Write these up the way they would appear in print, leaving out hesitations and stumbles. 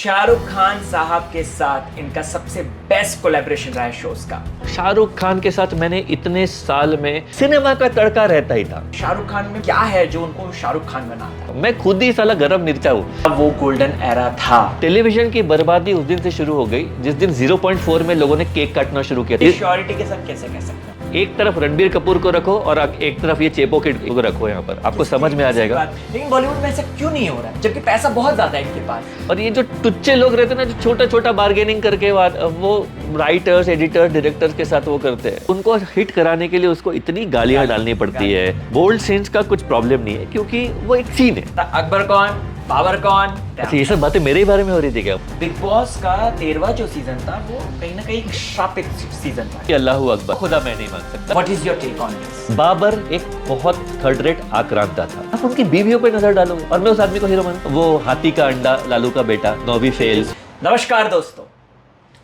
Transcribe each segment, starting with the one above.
शाहरुख खान साहब के साथ इनका सबसे बेस्ट कोलैबोरेशन रहा है शोज का। शाहरुख खान के साथ मैंने इतने साल में सिनेमा का तड़का रहता ही था। शाहरुख खान में क्या है जो उनको शाहरुख खान बनाता है? मैं खुद ही साला गरम मिर्चा हूँ। वो गोल्डन एरा था। टेलीविजन की बर्बादी उस दिन से शुरू हो गई जिस दिन 0.4 में लोगों ने केक काटना शुरू किया। श्योरिटी के साथ कैसे कह सकते हैं? एक तरफ रणबीर कपूर को रखो और एक तरफ ये चेपो किड को रखो, यहाँ पर आपको समझ में आ जाएगा। लेकिन बॉलीवुड में ऐसा क्यों नहीं हो रहा है जबकि पैसा बहुत ज्यादा है इनके पास? और ये जो टुच्चे लोग रहते हैं ना, जो छोटा छोटा बार्गेनिंग करके वो राइटर्स, एडिटर्स, डायरेक्टर्स के साथ वो करते हैं, उनको हिट कराने के लिए उसको इतनी गालियां डालनी पड़ती है। बोल्ड सीन्स का कुछ प्रॉब्लम नहीं है क्योंकि वो एक सीन है। अकबर कौन, बाबर कौन? अच्छा, ये सब बातें मेरे ही बारे में हो रही थी क्या? बिग बॉस का 13वां जो सीजन था वो कहीं ना कहीं श्रापित सीजन था। अल्लाहू अकबर, खुदा मैं नहीं मान सकता। What is your take on this? Babar एक बहुत थर्ड रेट आक्रांता था। आप उनकी बीवियों पे नजर डालोगे और मैं उस आदमी को हीरो मानता हूं। वो हाथी का अंडा, लालू का बेटा, नौवी फेल। नमस्कार दोस्तों,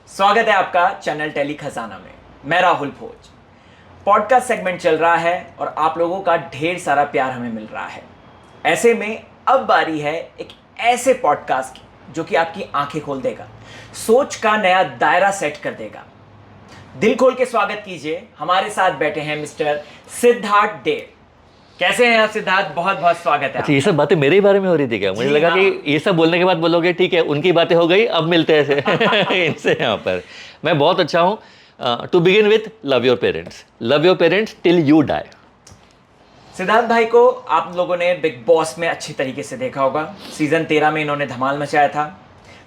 स्वागत है आपका चैनल टेली खजाना में। मैं राहुल भोज। पॉडकास्ट सेगमेंट चल रहा है और आप लोगों का ढेर सारा प्यार हमें मिल रहा है। ऐसे में अब बारी है एक ऐसे पॉडकास्ट की जो कि आपकी आंखें खोल देगा, सोच का नया दायरा सेट कर देगा। दिल खोल के स्वागत कीजिए, हमारे साथ बैठे हैं मिस्टर सिद्धार्थ देव। कैसे हैं आप सिद्धार्थ? बहुत बहुत स्वागत है। अच्छा, ये सब बातें मेरे ही बारे में हो रही थी क्या? मुझे लगा कि ये सब बोलने के बाद बोलोगे ठीक है, उनकी बातें हो गई, अब मिलते हैं इनसे यहाँ पर। मैं बहुत अच्छा हूँ। To begin with, love your parents, love your parents till you die. Siddharth भाई को आप लोगों ने बिग बॉस में अच्छी तरीके से देखा होगा। सीजन 13 में इन्होंने धमाल मचाया था।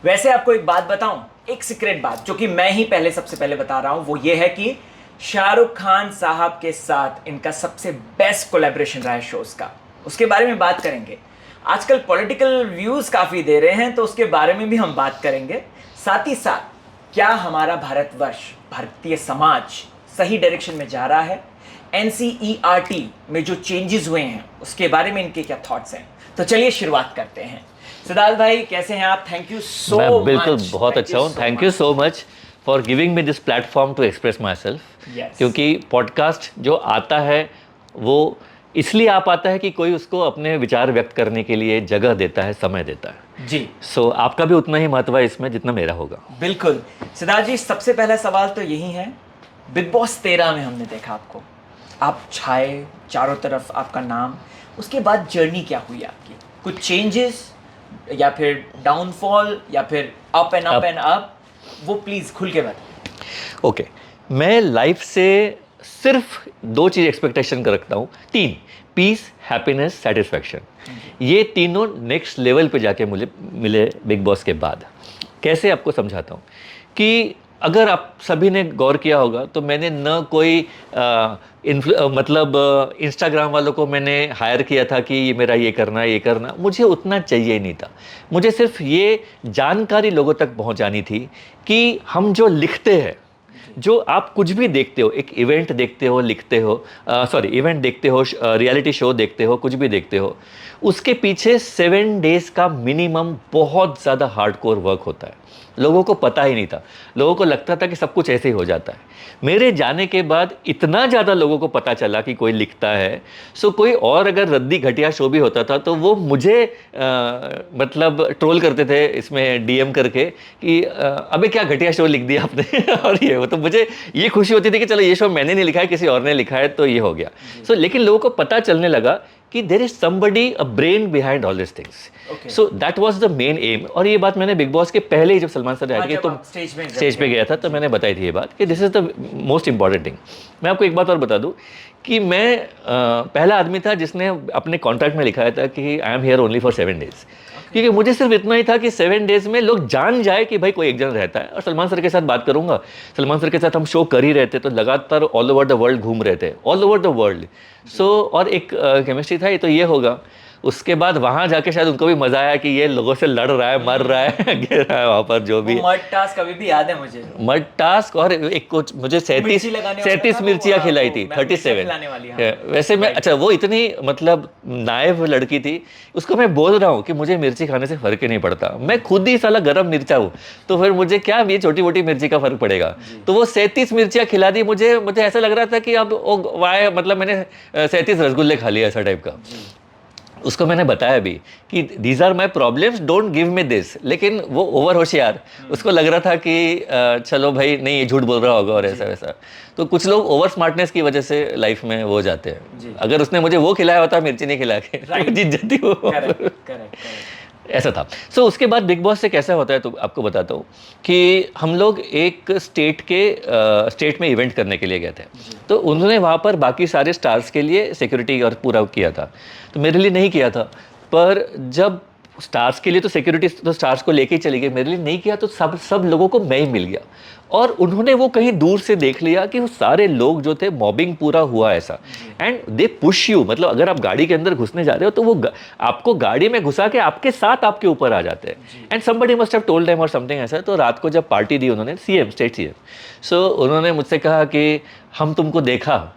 वैसे आपको एक बात बताऊं, एक सीक्रेट बात जो कि मैं ही सबसे पहले बता रहा हूं, वो ये है कि शाहरुख खान साहब के साथ इनका सबसे बेस्ट कोलैबोरेशन रहा है शोज का। उसके बारे में बात करेंगे। आजकल पॉलिटिकल व्यूज काफी दे रहे हैं तो उसके बारे में भी हम बात करेंगे। साथ ही साथ क्या हमारा भारतवर्ष, भारतीय समाज सही डायरेक्शन में जा रहा है? NCERT में जो चेंजेस हुए हैं उसके बारे में इनके क्या थॉट्स हैं? तो चलिए शुरुआत करते हैं। सिद्धार्थ भाई कैसे हैं आप? Thank you so much. मैं बिल्कुल बहुत अच्छा हूँ। Thank you so much for giving me this platform to express myself. क्योंकि पॉडकास्ट जो आता है वो इसलिए आ पाता है कि कोई उसको अपने विचार व्यक्त करने के लिए जगह देता है, समय देता है जी। सो आपका भी उतना ही महत्व है इसमें जितना मेरा होगा। बिल्कुल सिद्धार्थ जी, सबसे पहला सवाल तो यही है, बिग बॉस 13 में हमने देखा आपको, आप छाए चारों तरफ, आपका नाम, उसके बाद जर्नी क्या हुई आपकी? कुछ चेंजेस या फिर डाउनफॉल या फिर up and up and up? वो प्लीज खुल के बताइए। ओके, मैं लाइफ से सिर्फ 2 चीज़ एक्सपेक्टेशन कर रखता हूँ, 3: पीस, हैप्पीनेस, सेटिस्फैक्शन। ये तीनों नेक्स्ट लेवल पे जाके मुझे मिले बिग बॉस के बाद। कैसे आपको समझाता हूँ कि अगर आप सभी ने गौर किया होगा तो मैंने न कोई इंस्टाग्राम वालों को मैंने हायर किया था कि ये मेरा ये करना, मुझे उतना चाहिए ही नहीं था। मुझे सिर्फ ये जानकारी लोगों तक पहुंचानी थी कि हम जो लिखते हैं, जो आप कुछ भी देखते हो, एक इवेंट देखते हो, लिखते हो, इवेंट देखते हो, रियलिटी शो देखते हो, कुछ भी देखते हो, उसके पीछे 7 डेज का मिनिमम बहुत ज़्यादा हार्डकोर वर्क होता है। लोगों को पता ही नहीं था, लोगों को लगता था कि सब कुछ ऐसे ही हो जाता है। मेरे जाने के बाद इतना ज़्यादा लोगों को पता चला कि कोई लिखता है। सो कोई और अगर रद्दी घटिया शो भी होता था तो वो मुझे ट्रोल करते थे इसमें DM करके कि अबे क्या घटिया शो लिख दिया आपने और ये वो। तो मुझे ये खुशी होती थी कि चलो ये शो मैंने नहीं लिखा है, किसी और ने लिखा है, तो ये हो गया। लेकिन लोगों को पता चलने लगा कि there is somebody a brain behind all this things. So that was the main aim. और ये बात मैंने बिग बॉस के पहले ही जब सलमान सर आए थे तो स्टेज पे गया था तो मैंने बताई थी ये बात कि this is the most important thing. मैं आपको एक बात और बता दूं कि मैं पहला आदमी था जिसने अपने कॉन्ट्रैक्ट में लिखाया था कि I am here only for 7 days. क्योंकि मुझे सिर्फ इतना ही था कि 7 डेज में लोग जान जाए कि भाई कोई एक जन रहता है। और सलमान सर के साथ बात करूंगा, सलमान सर के साथ हम शो कर ही रहे थे तो लगातार ऑल ओवर द वर्ल्ड घूम रहे थे, ऑल ओवर द वर्ल्ड। और एक केमिस्ट्री था, ये तो ये होगा। उसके बाद वहां जाके शायद उनको भी मजा आया कि ये लोगों से लड़ रहा है, मर रहा है, गिर रहा है वहां पर जो भी। मड टास्क अभी भी याद है मुझे। मड टास्क और एक कुछ मुझे 37 मिर्चियाँ खिलाई थी, 37। वैसे मैं अच्छा, वो इतनी नाइव लड़की थी, उसको मैं बोल रहा हूँ कि मुझे मिर्ची खाने से फर्क ही नहीं पड़ता, मैं खुद ही साला गरम मिर्चा हूँ, तो फिर मुझे क्या ये छोटी मोटी मिर्ची का फर्क पड़ेगा। तो वो 37 मिर्चियाँ खिला दी मुझे ऐसा लग रहा था कि अब वाह, मैंने 37 रसगुल्ले खा लिया, ऐसा टाइप का। उसको मैंने बताया भी कि these are my problems, don't give me this, लेकिन वो ओवर होशियार, उसको लग रहा था कि चलो भाई नहीं ये झूठ बोल रहा होगा और ऐसा वैसा। तो कुछ लोग ओवर स्मार्टनेस की वजह से लाइफ में वो जाते हैं। अगर उसने मुझे वो खिलाया होता मिर्ची नहीं खिला के तो जीत जाती वो। करेक्ट ऐसा था। सो उसके बाद बिग बॉस से कैसा होता है तो आपको बताता हूँ कि हम लोग एक स्टेट में इवेंट करने के लिए गए थे। तो उन्होंने वहाँ पर बाकी सारे स्टार्स के लिए सिक्योरिटी और पूरा किया था, तो मेरे लिए नहीं किया था। पर जब स्टार्स के लिए तो सिक्योरिटी तो स्टार्स को लेके ही चली गई, मेरे लिए नहीं किया तो सब लोगों को मैं ही मिल गया। और उन्होंने वो कहीं दूर से देख लिया कि वो सारे लोग जो थे, मॉबिंग पूरा हुआ ऐसा, एंड दे पुश यू, मतलब अगर आप गाड़ी के अंदर घुसने जा रहे हो तो वो आपको गाड़ी में घुसा के आपके साथ आपके ऊपर आ जाते हैं। And somebody must have told them और समथिंग ऐसा। तो रात को जब पार्टी दी उन्होंने, स्टेट सीएम, सो उन्होंने मुझसे कहा कि हम तुमको देखा।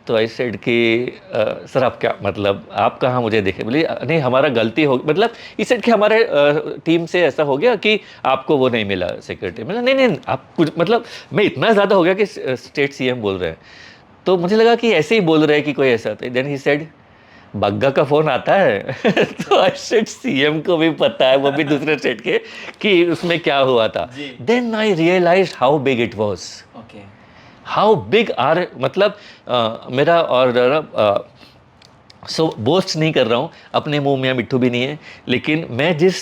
तो आई सेड कि सर आप क्या मतलब आप कहाँ मुझे देखे? बोली नहीं हमारा गलती हो, मतलब इस सेड कि हमारे टीम से ऐसा हो गया कि आपको वो नहीं मिला सिक्योरिटी। मतलब नहीं आप कुछ, मतलब मैं इतना ज़्यादा हो गया कि स्टेट सीएम बोल रहे हैं। तो मुझे लगा कि ऐसे ही बोल रहे हैं कि कोई ऐसा। तो देन ही सेड बग्गा का फ़ोन आता है तो आई सेड सीएम को भी पता है, वो भी दूसरे स्टेट के, कि उसमें क्या हुआ था। Then I realize how big it was, how big are, मतलब मेरा और सो बोस्ट नहीं कर रहा हूँ, अपने मुंह में मिट्ठू भी नहीं है, लेकिन मैं जिस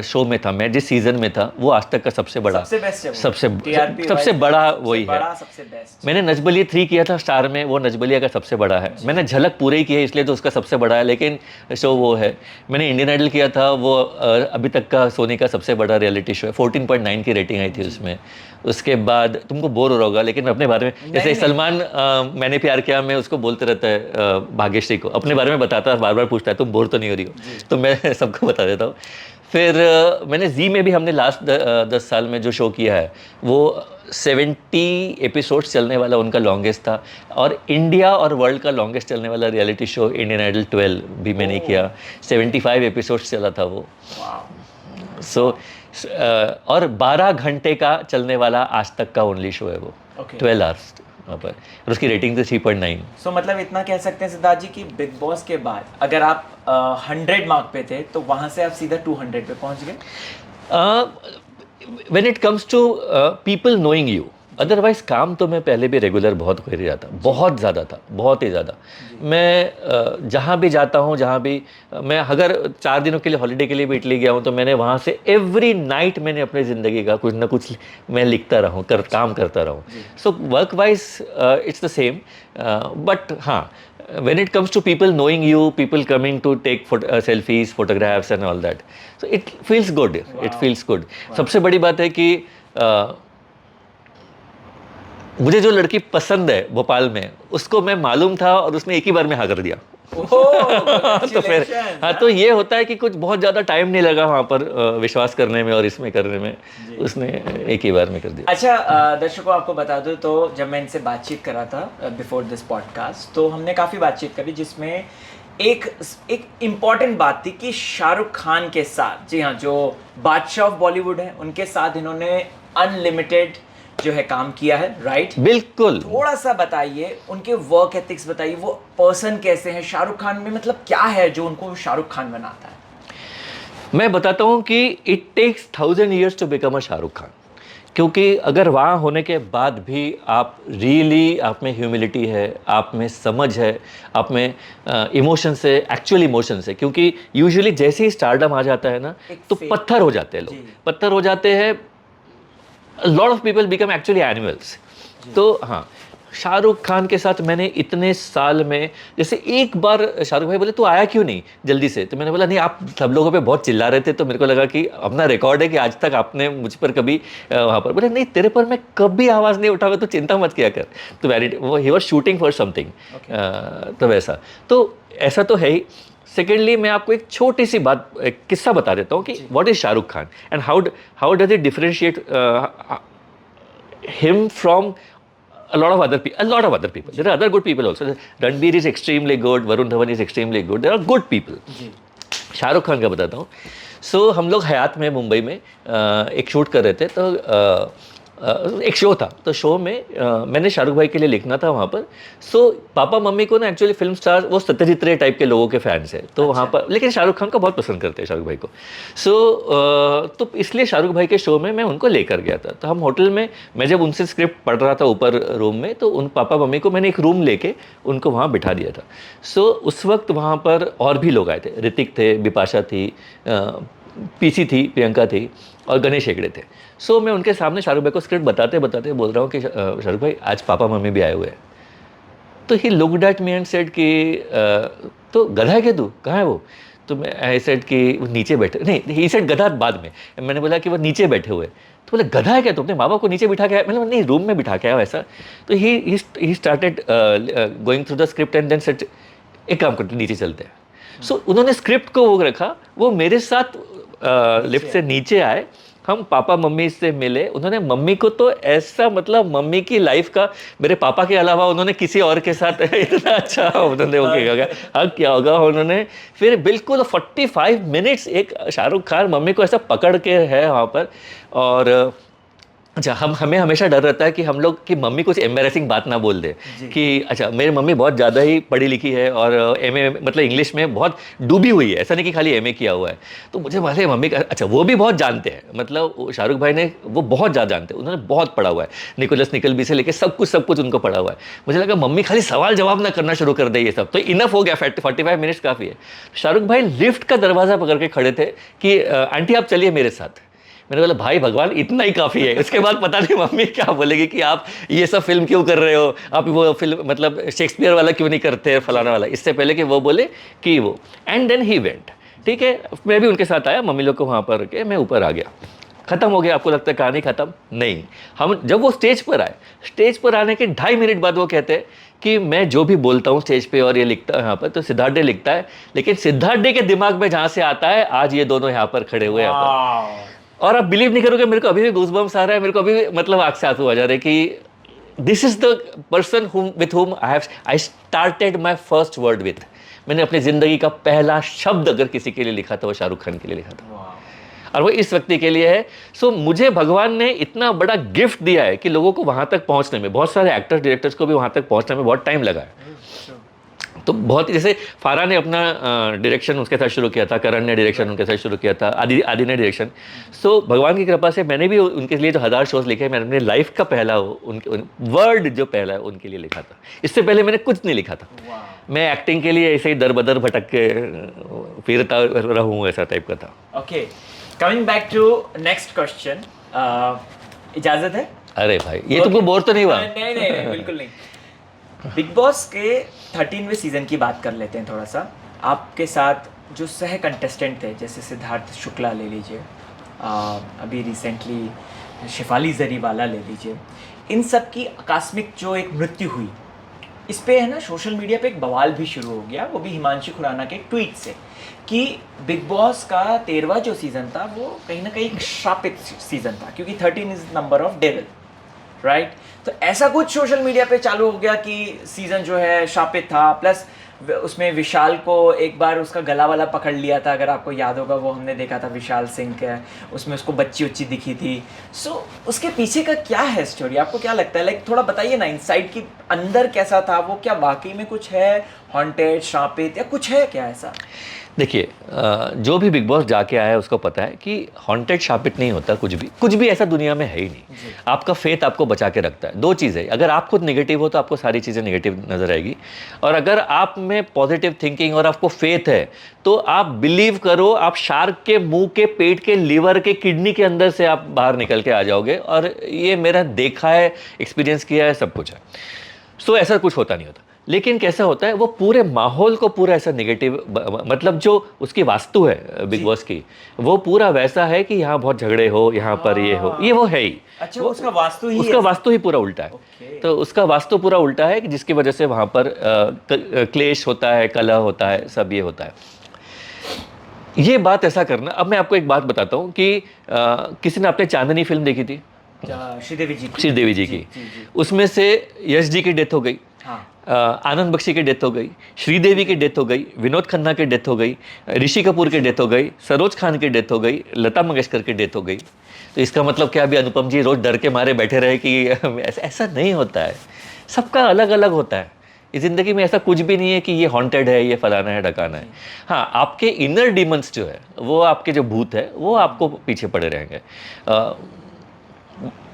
शो में था, मैं जिस सीज़न में था, वो आज तक का सबसे बड़ा, सबसे बड़ा वही है। मैंने नजबलिया 3 किया था स्टार में, वो नजबलिया का सबसे बड़ा है। मैंने झलक पूरे ही किया इसलिए तो उसका सबसे बड़ा है, लेकिन शो वो है। मैंने इंडियन आइडल किया था, वो अभी तक का सोनी का सबसे बड़ा रियलिटी शो है। 14.9 की रेटिंग आई थी उसमें। उसके बाद तुमको बोर हो रहा होगा, लेकिन अपने बारे में, जैसे सलमान मैंने प्यार किया में उसको बोलते रहता है भाग्यश्री को, अपने बारे में बताता है, बार बार पूछता है तुम बोर तो नहीं हो रही हो, तो मैं सबको बता देता हूँ। फिर मैंने जी में भी, हमने लास्ट 10 साल में जो शो किया है वो 70 एपिसोड्स चलने वाला उनका लॉन्गेस्ट था। और इंडिया और वर्ल्ड का लॉन्गेस्ट चलने वाला रियलिटी शो इंडियन आइडल 12 भी मैंने किया, 75 एपिसोड्स चला था वो। सो और 12 घंटे का चलने वाला आज तक का ओनली शो है वो, 12 आवर्स वहाँ पर, और उसकी रेटिंग थी 3.9। सो मतलब इतना कह सकते हैं सिद्धार्थ जी कि बिग बॉस के बाद अगर आप 100 मार्क पे थे तो वहाँ से आप सीधा 200 पे पहुँच गए। When it comes to people knowing you, otherwise काम तो मैं पहले भी रेगुलर बहुत कर रहा था, बहुत ज़्यादा था, बहुत ही ज़्यादा। मैं जहाँ भी जाता हूँ, जहाँ भी मैं अगर 4 दिनों के लिए हॉलीडे के लिए भी इटली गया हूँ तो मैंने वहाँ से एवरी नाइट मैंने अपनी ज़िंदगी का कुछ ना कुछ मैं लिखता रहूँ, काम करता रहूँ। So work wise it's the same, but हाँ, when it comes to people knowing you, people coming to take selfies, photographs and all that, so it feels good. It feels good. सबसे बड़ी बात है कि मुझे जो लड़की पसंद है भोपाल में, उसको मैं मालूम था और उसने एक ही बार में हाँ कर दिया। तो फिर हाँ, तो ये होता है कि कुछ बहुत ज़्यादा टाइम नहीं लगा वहाँ पर विश्वास करने में और इसमें करने में, उसने एक ही बार में कर दिया। अच्छा, दर्शकों आपको बता दूं तो जब मैं इनसे बातचीत कर रहा था बिफोर दिस पॉडकास्ट, तो हमने काफ़ी बातचीत करी जिसमें एक इम्पॉर्टेंट बात थी कि शाहरुख खान के साथ, जी हाँ, जो बादशाह ऑफ बॉलीवुड है, उनके साथ इन्होंने अनलिमिटेड जो है काम किया है, राइट? बिल्कुल। थोड़ा सा बताइए उनके वर्क एथिक्स, बताइए वो पर्सन कैसे हैं, शाहरुख खान में मतलब क्या है जो उनको शाहरुख खान बनाता है? मैं बताता हूँ कि it takes 1000 years to become a Shahrukh Khan, क्योंकि अगर वहाँ होने के बाद भी आप रियली, आप में ह्यूमिलिटी है, आप में समझ है, आप में इमोशन से, एक्चुअल इमोशन से, क्योंकि यूजुअली जैसे ही स्टारडम आ जाता है ना तो पत्थर हो जाते हैं लोग, पत्थर हो जाते हैं। Lot of people become actually animals. तो हाँ, शाहरुख खान के साथ मैंने इतने साल में, जैसे एक बार शाहरुख भाई बोले तू आया क्यों नहीं जल्दी से, तो मैंने बोला नहीं, आप सब लोगों पे बहुत चिल्ला रहे थे, तो मेरे को लगा कि अपना रिकॉर्ड है कि आज तक आपने मुझ पर कभी वहाँ पर, बोले नहीं तेरे पर मैं कभी आवाज़ नहीं उठाऊंगा, तो चिंता मत किया कर। तो वो he was shooting for something, तो वैसा, तो ऐसा तो है ही। सेकेंडली मैं आपको एक छोटी सी बात, एक किस्सा बता देता हूँ कि what is Shahrukh Khan and how does it differentiate him from a lot of other people. There are other good people also. Ranbir is extremely good, Varun Dhawan is extremely good. There are good people. Shahrukh Khan का बताता हूँ। सो हम लोग हयात में, मुंबई में एक shoot कर रहे थे, तो एक शो था, तो शो में मैंने शाहरुख भाई के लिए लिखना था वहाँ पर। सो पापा मम्मी को ना एक्चुअली फिल्म स्टार वो सत्यजीत रे टाइप के लोगों के फैंस है, तो वहाँ पर लेकिन शाहरुख खान को बहुत पसंद करते हैं शाहरुख भाई को। सो तो इसलिए शाहरुख भाई के शो में मैं उनको लेकर गया था। तो हम होटल में, मैं जब उनसे स्क्रिप्ट पढ़ रहा था ऊपर रूम में, तो उन पापा मम्मी को मैंने एक रूम लेके उनको वहाँ बिठा दिया था। सो उस वक्त वहाँ पर और भी लोग आए थे, ऋतिक थे, बिपाशा थी, पीसी थी, प्रियंका थी और गणेश हेगड़े थे। सो मैं उनके सामने शाहरुख भाई को स्क्रिप्ट बताते बताते बोल रहा हूँ कि शाहरुख भाई आज पापा मम्मी भी आए हुए हैं। तो he looked at me and said कि तो गधा है क्या तू, कहाँ है वो? तो मैं आई सेड कि वो नीचे बैठे, नहीं ही सेड गधा बाद में, मैंने बोला कि वो नीचे बैठे हुए। तो बोले गधा है क्या तू, अपने माँ बाप को नीचे बिठा के आया? मैंने बोला नहीं, रूम में बिठा के आया ऐसा। तो he started going through the script and then said एक काम करते नीचे चलते हैं। सो उन्होंने स्क्रिप्ट को वो रखा, वो मेरे साथ लिफ्ट से नीचे आए, हम पापा मम्मी से मिले। उन्होंने मम्मी को तो ऐसा, मतलब मम्मी की लाइफ का मेरे पापा के अलावा उन्होंने किसी और के साथ इतना अच्छा उन्होंने वो हक किया होगा उन्होंने। फिर बिल्कुल 45 मिनट्स एक शाहरुख खान मम्मी को ऐसा पकड़ के है वहाँ पर। और अच्छा, हमें हमेशा डर रहता है कि हम लोग की मम्मी कुछ एम्बैरेसिंग बात ना बोल दे कि अच्छा मेरी मम्मी बहुत ज़्यादा ही पढ़ी लिखी है और एमए मतलब इंग्लिश में बहुत डूबी हुई है, ऐसा नहीं कि खाली एमए किया हुआ है। तो मुझे मालूम है मम्मी का, अच्छा वो भी बहुत जानते हैं, मतलब शाहरुख भाई ने वो बहुत ज़्यादा जानते हैं, उन्होंने बहुत पढ़ा हुआ है, निकोलस निकलबी से लेकर सब कुछ उनको पढ़ा हुआ है। मुझे लगा मम्मी खाली सवाल जवाब ना करना शुरू कर दे, ये सब तो इनफ हो गया, 45 मिनट्स काफ़ी है। शाहरुख भाई लिफ्ट का दरवाज़ा पकड़ के खड़े थे कि आंटी आप चलिए मेरे साथ। मैंने बोला भाई भगवान इतना ही काफ़ी है, इसके बाद पता नहीं मम्मी क्या बोलेगी कि आप ये सब फिल्म क्यों कर रहे हो, आप वो फिल्म मतलब शेक्सपियर वाला क्यों नहीं करते, फलाना वाला। इससे पहले कि वो बोले कि वो, एंड देन ही वेंट। ठीक है, मैं भी उनके साथ आया, मम्मी लोग को वहाँ पर के मैं ऊपर आ गया। ख़त्म हो गया। आपको लगता है कहानी ख़त्म? नहीं। हम जब वो स्टेज पर आए, स्टेज पर आने के 2.5 मिनट बाद वो कहते हैं कि मैं जो भी बोलता हूँ स्टेज पे और ये लिखता है यहाँ पर, तो सिद्धार्थ डे लिखता है, लेकिन सिद्धार्थ डे के दिमाग में जहाँ से आता है आज ये दोनों यहाँ पर खड़े हुए हैं यहाँ पर। और आप बिलीव नहीं करोगे, मेरे को अभी भी गूज़बम्स आ रहा है, मेरे को अभी भी मतलब आँख से आंसू आ जा रहे हैं कि this is the person with whom I started my first word with. मैंने अपनी ज़िंदगी का पहला शब्द अगर किसी के लिए लिखा था वो शाहरुख खान के लिए लिखा था, और वो इस व्यक्ति के लिए है। सो मुझे भगवान ने इतना बड़ा गिफ्ट दिया है कि लोगों को वहाँ तक पहुँचने में, बहुत सारे एक्टर्स डायरेक्टर्स को भी वहाँ तक पहुँचने में बहुत टाइम लगा है। तो बहुत, जैसे फारा ने अपना डायरेक्शन उसके साथ शुरू किया था, करण ने डायरेक्शन उनके साथ शुरू किया था, आदि ने डायरेक्शन। सो भगवान की कृपा से मैंने भी उनके लिए जो 1000 शोज लिखे, मैंने अपने लाइफ का पहला वर्ड जो पहला है उनके लिए लिखा था। इससे पहले मैंने कुछ नहीं लिखा था। मैं एक्टिंग के लिए ऐसे ही दर बदर भटक के फिरता रहूँ, ऐसा टाइप का था। Okay, coming back to next question, इजाजत है? अरे भाई ये तुमको बोर तो नहीं हुआ? नहीं बिल्कुल नहीं। बिग बॉस के 13वें सीजन की बात कर लेते हैं थोड़ा सा। आपके साथ जो सह कंटेस्टेंट थे, जैसे सिद्धार्थ शुक्ला ले लीजिए, अभी रिसेंटली शिफाली जरीवाला ले लीजिए, इन सब की आकस्मिक जो एक मृत्यु हुई, इस पे है ना सोशल मीडिया पे एक बवाल भी शुरू हो गया, वो भी हिमांशु खुराना के एक ट्वीट से, कि बिग बॉस का 13वां जो सीज़न था वो कहीं ना कहीं एक श्रापित सीज़न था, क्योंकि 13 is number of devil, right? तो ऐसा कुछ सोशल मीडिया पे चालू हो गया कि सीज़न जो है शापित था, प्लस उसमें विशाल को एक बार उसका गला वाला पकड़ लिया था, अगर आपको याद होगा, वो हमने देखा था विशाल सिंह का, उसमें उसको बच्ची उच्ची दिखी थी। सो उसके पीछे का क्या है स्टोरी, आपको क्या लगता है? लाइक थोड़ा बताइए ना, इनसाइड की अंदर कैसा था वो, क्या वाकई में कुछ है हॉन्टेड, शापित, या कुछ है क्या ऐसा? देखिए, जो भी बिग बॉस जाके आया है उसको पता है कि हॉन्टेड शापित नहीं होता, कुछ भी ऐसा दुनिया में है ही नहीं। आपका फेथ आपको बचा के रखता है। दो चीज़ें, अगर आप खुद नेगेटिव हो तो आपको सारी चीज़ें नेगेटिव नजर आएगी, और अगर आप में पॉजिटिव थिंकिंग और आपको फेथ है तो आप बिलीव करो, आप शार्क के मुंह के, पेट के, लीवर के, किडनी के अंदर से आप बाहर निकल के आ जाओगे। और ये मेरा देखा है, एक्सपीरियंस किया है, सब कुछ है। सो ऐसा कुछ होता नहीं होता। लेकिन कैसा होता है, वो पूरे माहौल को पूरा ऐसा नेगेटिव, मतलब जो उसकी वास्तु है बिग बॉस की, वो पूरा वैसा है कि यहाँ बहुत झगड़े हो, यहाँ पर ये हो, ये वो है ही। अच्छा, उसका वास्तु ही पूरा उल्टा है। तो उसका वास्तु पूरा उल्टा है कि जिसकी वजह से वहाँ पर क्लेश होता है, कलह होता है, सब ये होता है। ये बात ऐसा करना। अब मैं आपको एक बात बताता हूँ कि किसी ने आपने चांदनी फिल्म देखी थी, श्रीदेवी जी की। उसमें से यश जी की डेथ हो गई। आनंद बख्शी की डेथ हो गई, श्रीदेवी की डेथ हो गई, विनोद खन्ना की डेथ हो गई, ऋषि कपूर की डेथ हो गई, सरोज खान की डेथ हो गई, लता मंगेशकर की डेथ हो गई। तो इसका मतलब क्या अभी अनुपम जी रोज डर के मारे बैठे रहे कि ऐसा नहीं होता है। सबका अलग अलग होता है। इस ज़िंदगी में ऐसा कुछ भी नहीं है कि ये हॉन्टेड है, ये फलाना है, ढकाना है। हाँ, आपके इनर डीमंस जो है, वो आपके जो भूत है, वो आपको पीछे पड़े रहेंगे।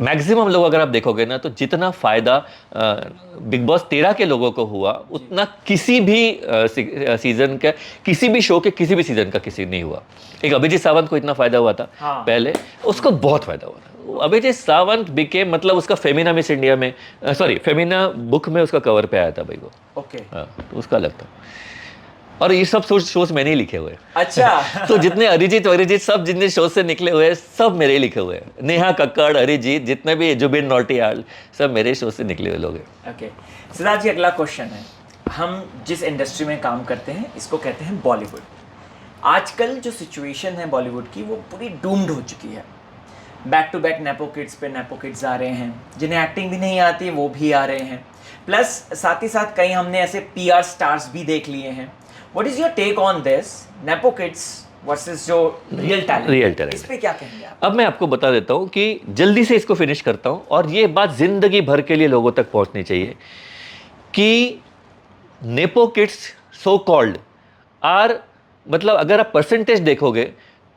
मैक्सिमम लोग अगर आप देखोगे ना, तो जितना फ़ायदा बिग बॉस 13 के लोगों को हुआ, उतना किसी भी सीज़न के, किसी भी शो के, किसी भी सीज़न का किसी नहीं हुआ। एक अभिजीत सावंत को इतना फ़ायदा हुआ था पहले, उसको बहुत फ़ायदा हुआ था। अभिजीत सावंत बिके, मतलब उसका फेमिना मिस इंडिया में, सॉरी फेमिना बुक में उसका कवर पे आया था भाई वो। ओके। हाँ, तो उसका अलग था। और ये सब शोज मैंने ही लिखे हुए हैं। अच्छा। तो जितने अरिजीत सब जितने शोज से निकले हुए हैं, सब मेरे ही लिखे हुए हैं। नेहा कक्कड़, अरिजीत, जितने भी जुबिन नौटियाल, सब मेरे शोज से निकले हुए लोग हैं। ओके सिद्धार्थ जी, अगला क्वेश्चन है, हम जिस इंडस्ट्री में काम करते हैं इसको कहते हैं बॉलीवुड। आजकल जो सिचुएशन है बॉलीवुड की, वो पूरी डूम्ड हो चुकी है। Back to back nepo kids पे नेपो किड्स आ रहे हैं, जिन्हें एक्टिंग भी नहीं आती वो भी आ रहे हैं, प्लस साथ ही साथ कई हमने ऐसे पीआर स्टार्स भी देख लिए हैं। What is your take on this nepo kids versus जो रियल टैलेंट, इस पे क्या कहेंगे आप? अब मैं आपको बता देता हूँ कि जल्दी से इसको फिनिश करता हूँ, और ये बात जिंदगी भर के लिए लोगों तक पहुँचनी चाहिए कि nepo kids so called are, मतलब अगर आप परसेंटेज देखोगे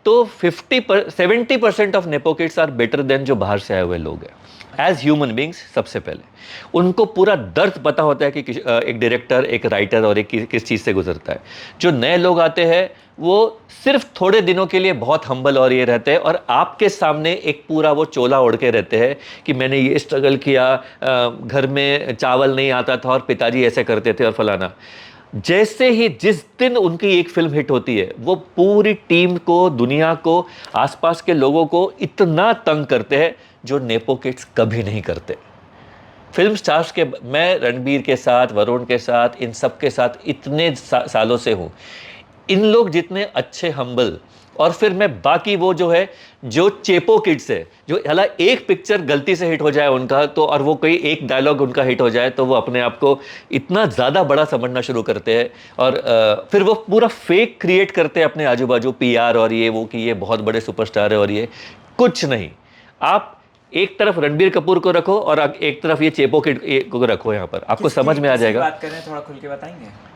तो 70% of nepo kids are better than जो बाहर से आए हुए लोग हैं। एज ह्यूमन बींग्स, सबसे पहले उनको पूरा दर्द पता होता है कि एक डायरेक्टर, एक राइटर और एक किस चीज़ से गुजरता है। जो नए लोग आते हैं वो सिर्फ थोड़े दिनों के लिए बहुत हम्बल और ये रहते हैं, और आपके सामने एक पूरा वो चोला ओढ़ के रहते हैं कि मैंने ये स्ट्रगल किया, घर में चावल नहीं आता था और पिताजी ऐसे करते थे और फलाना। जैसे ही जिस दिन उनकी एक फिल्म हिट होती है, वो पूरी टीम को, दुनिया को, आसपास के लोगों को इतना तंग करते हैं जो नेपो किड्स कभी नहीं करते। फिल्म स्टार्स के, मैं रणबीर के साथ, वरुण के साथ, इन सब के साथ इतने सालों से हूँ। इन लोग जितने अच्छे हम्बल, और फिर मैं बाकी वो जो है, जो चेपो किड्स है, जो हला एक पिक्चर गलती से हिट हो जाए उनका तो, और वो कोई एक डायलॉग उनका हिट हो जाए तो वो अपने आप को इतना ज़्यादा बड़ा समझना शुरू करते हैं, और फिर वो पूरा फेक क्रिएट करते हैं अपने आजू बाजू, पीआर और ये वो, कि ये बहुत बड़े सुपरस्टार है और ये कुछ नहीं। आप एक तरफ रणबीर कपूर को रखो और एक तरफ ये चेपो किड को रखो, यहाँ पर आपको समझ में आ जाएगा। बात करें, थोड़ा खुल के बताएंगे।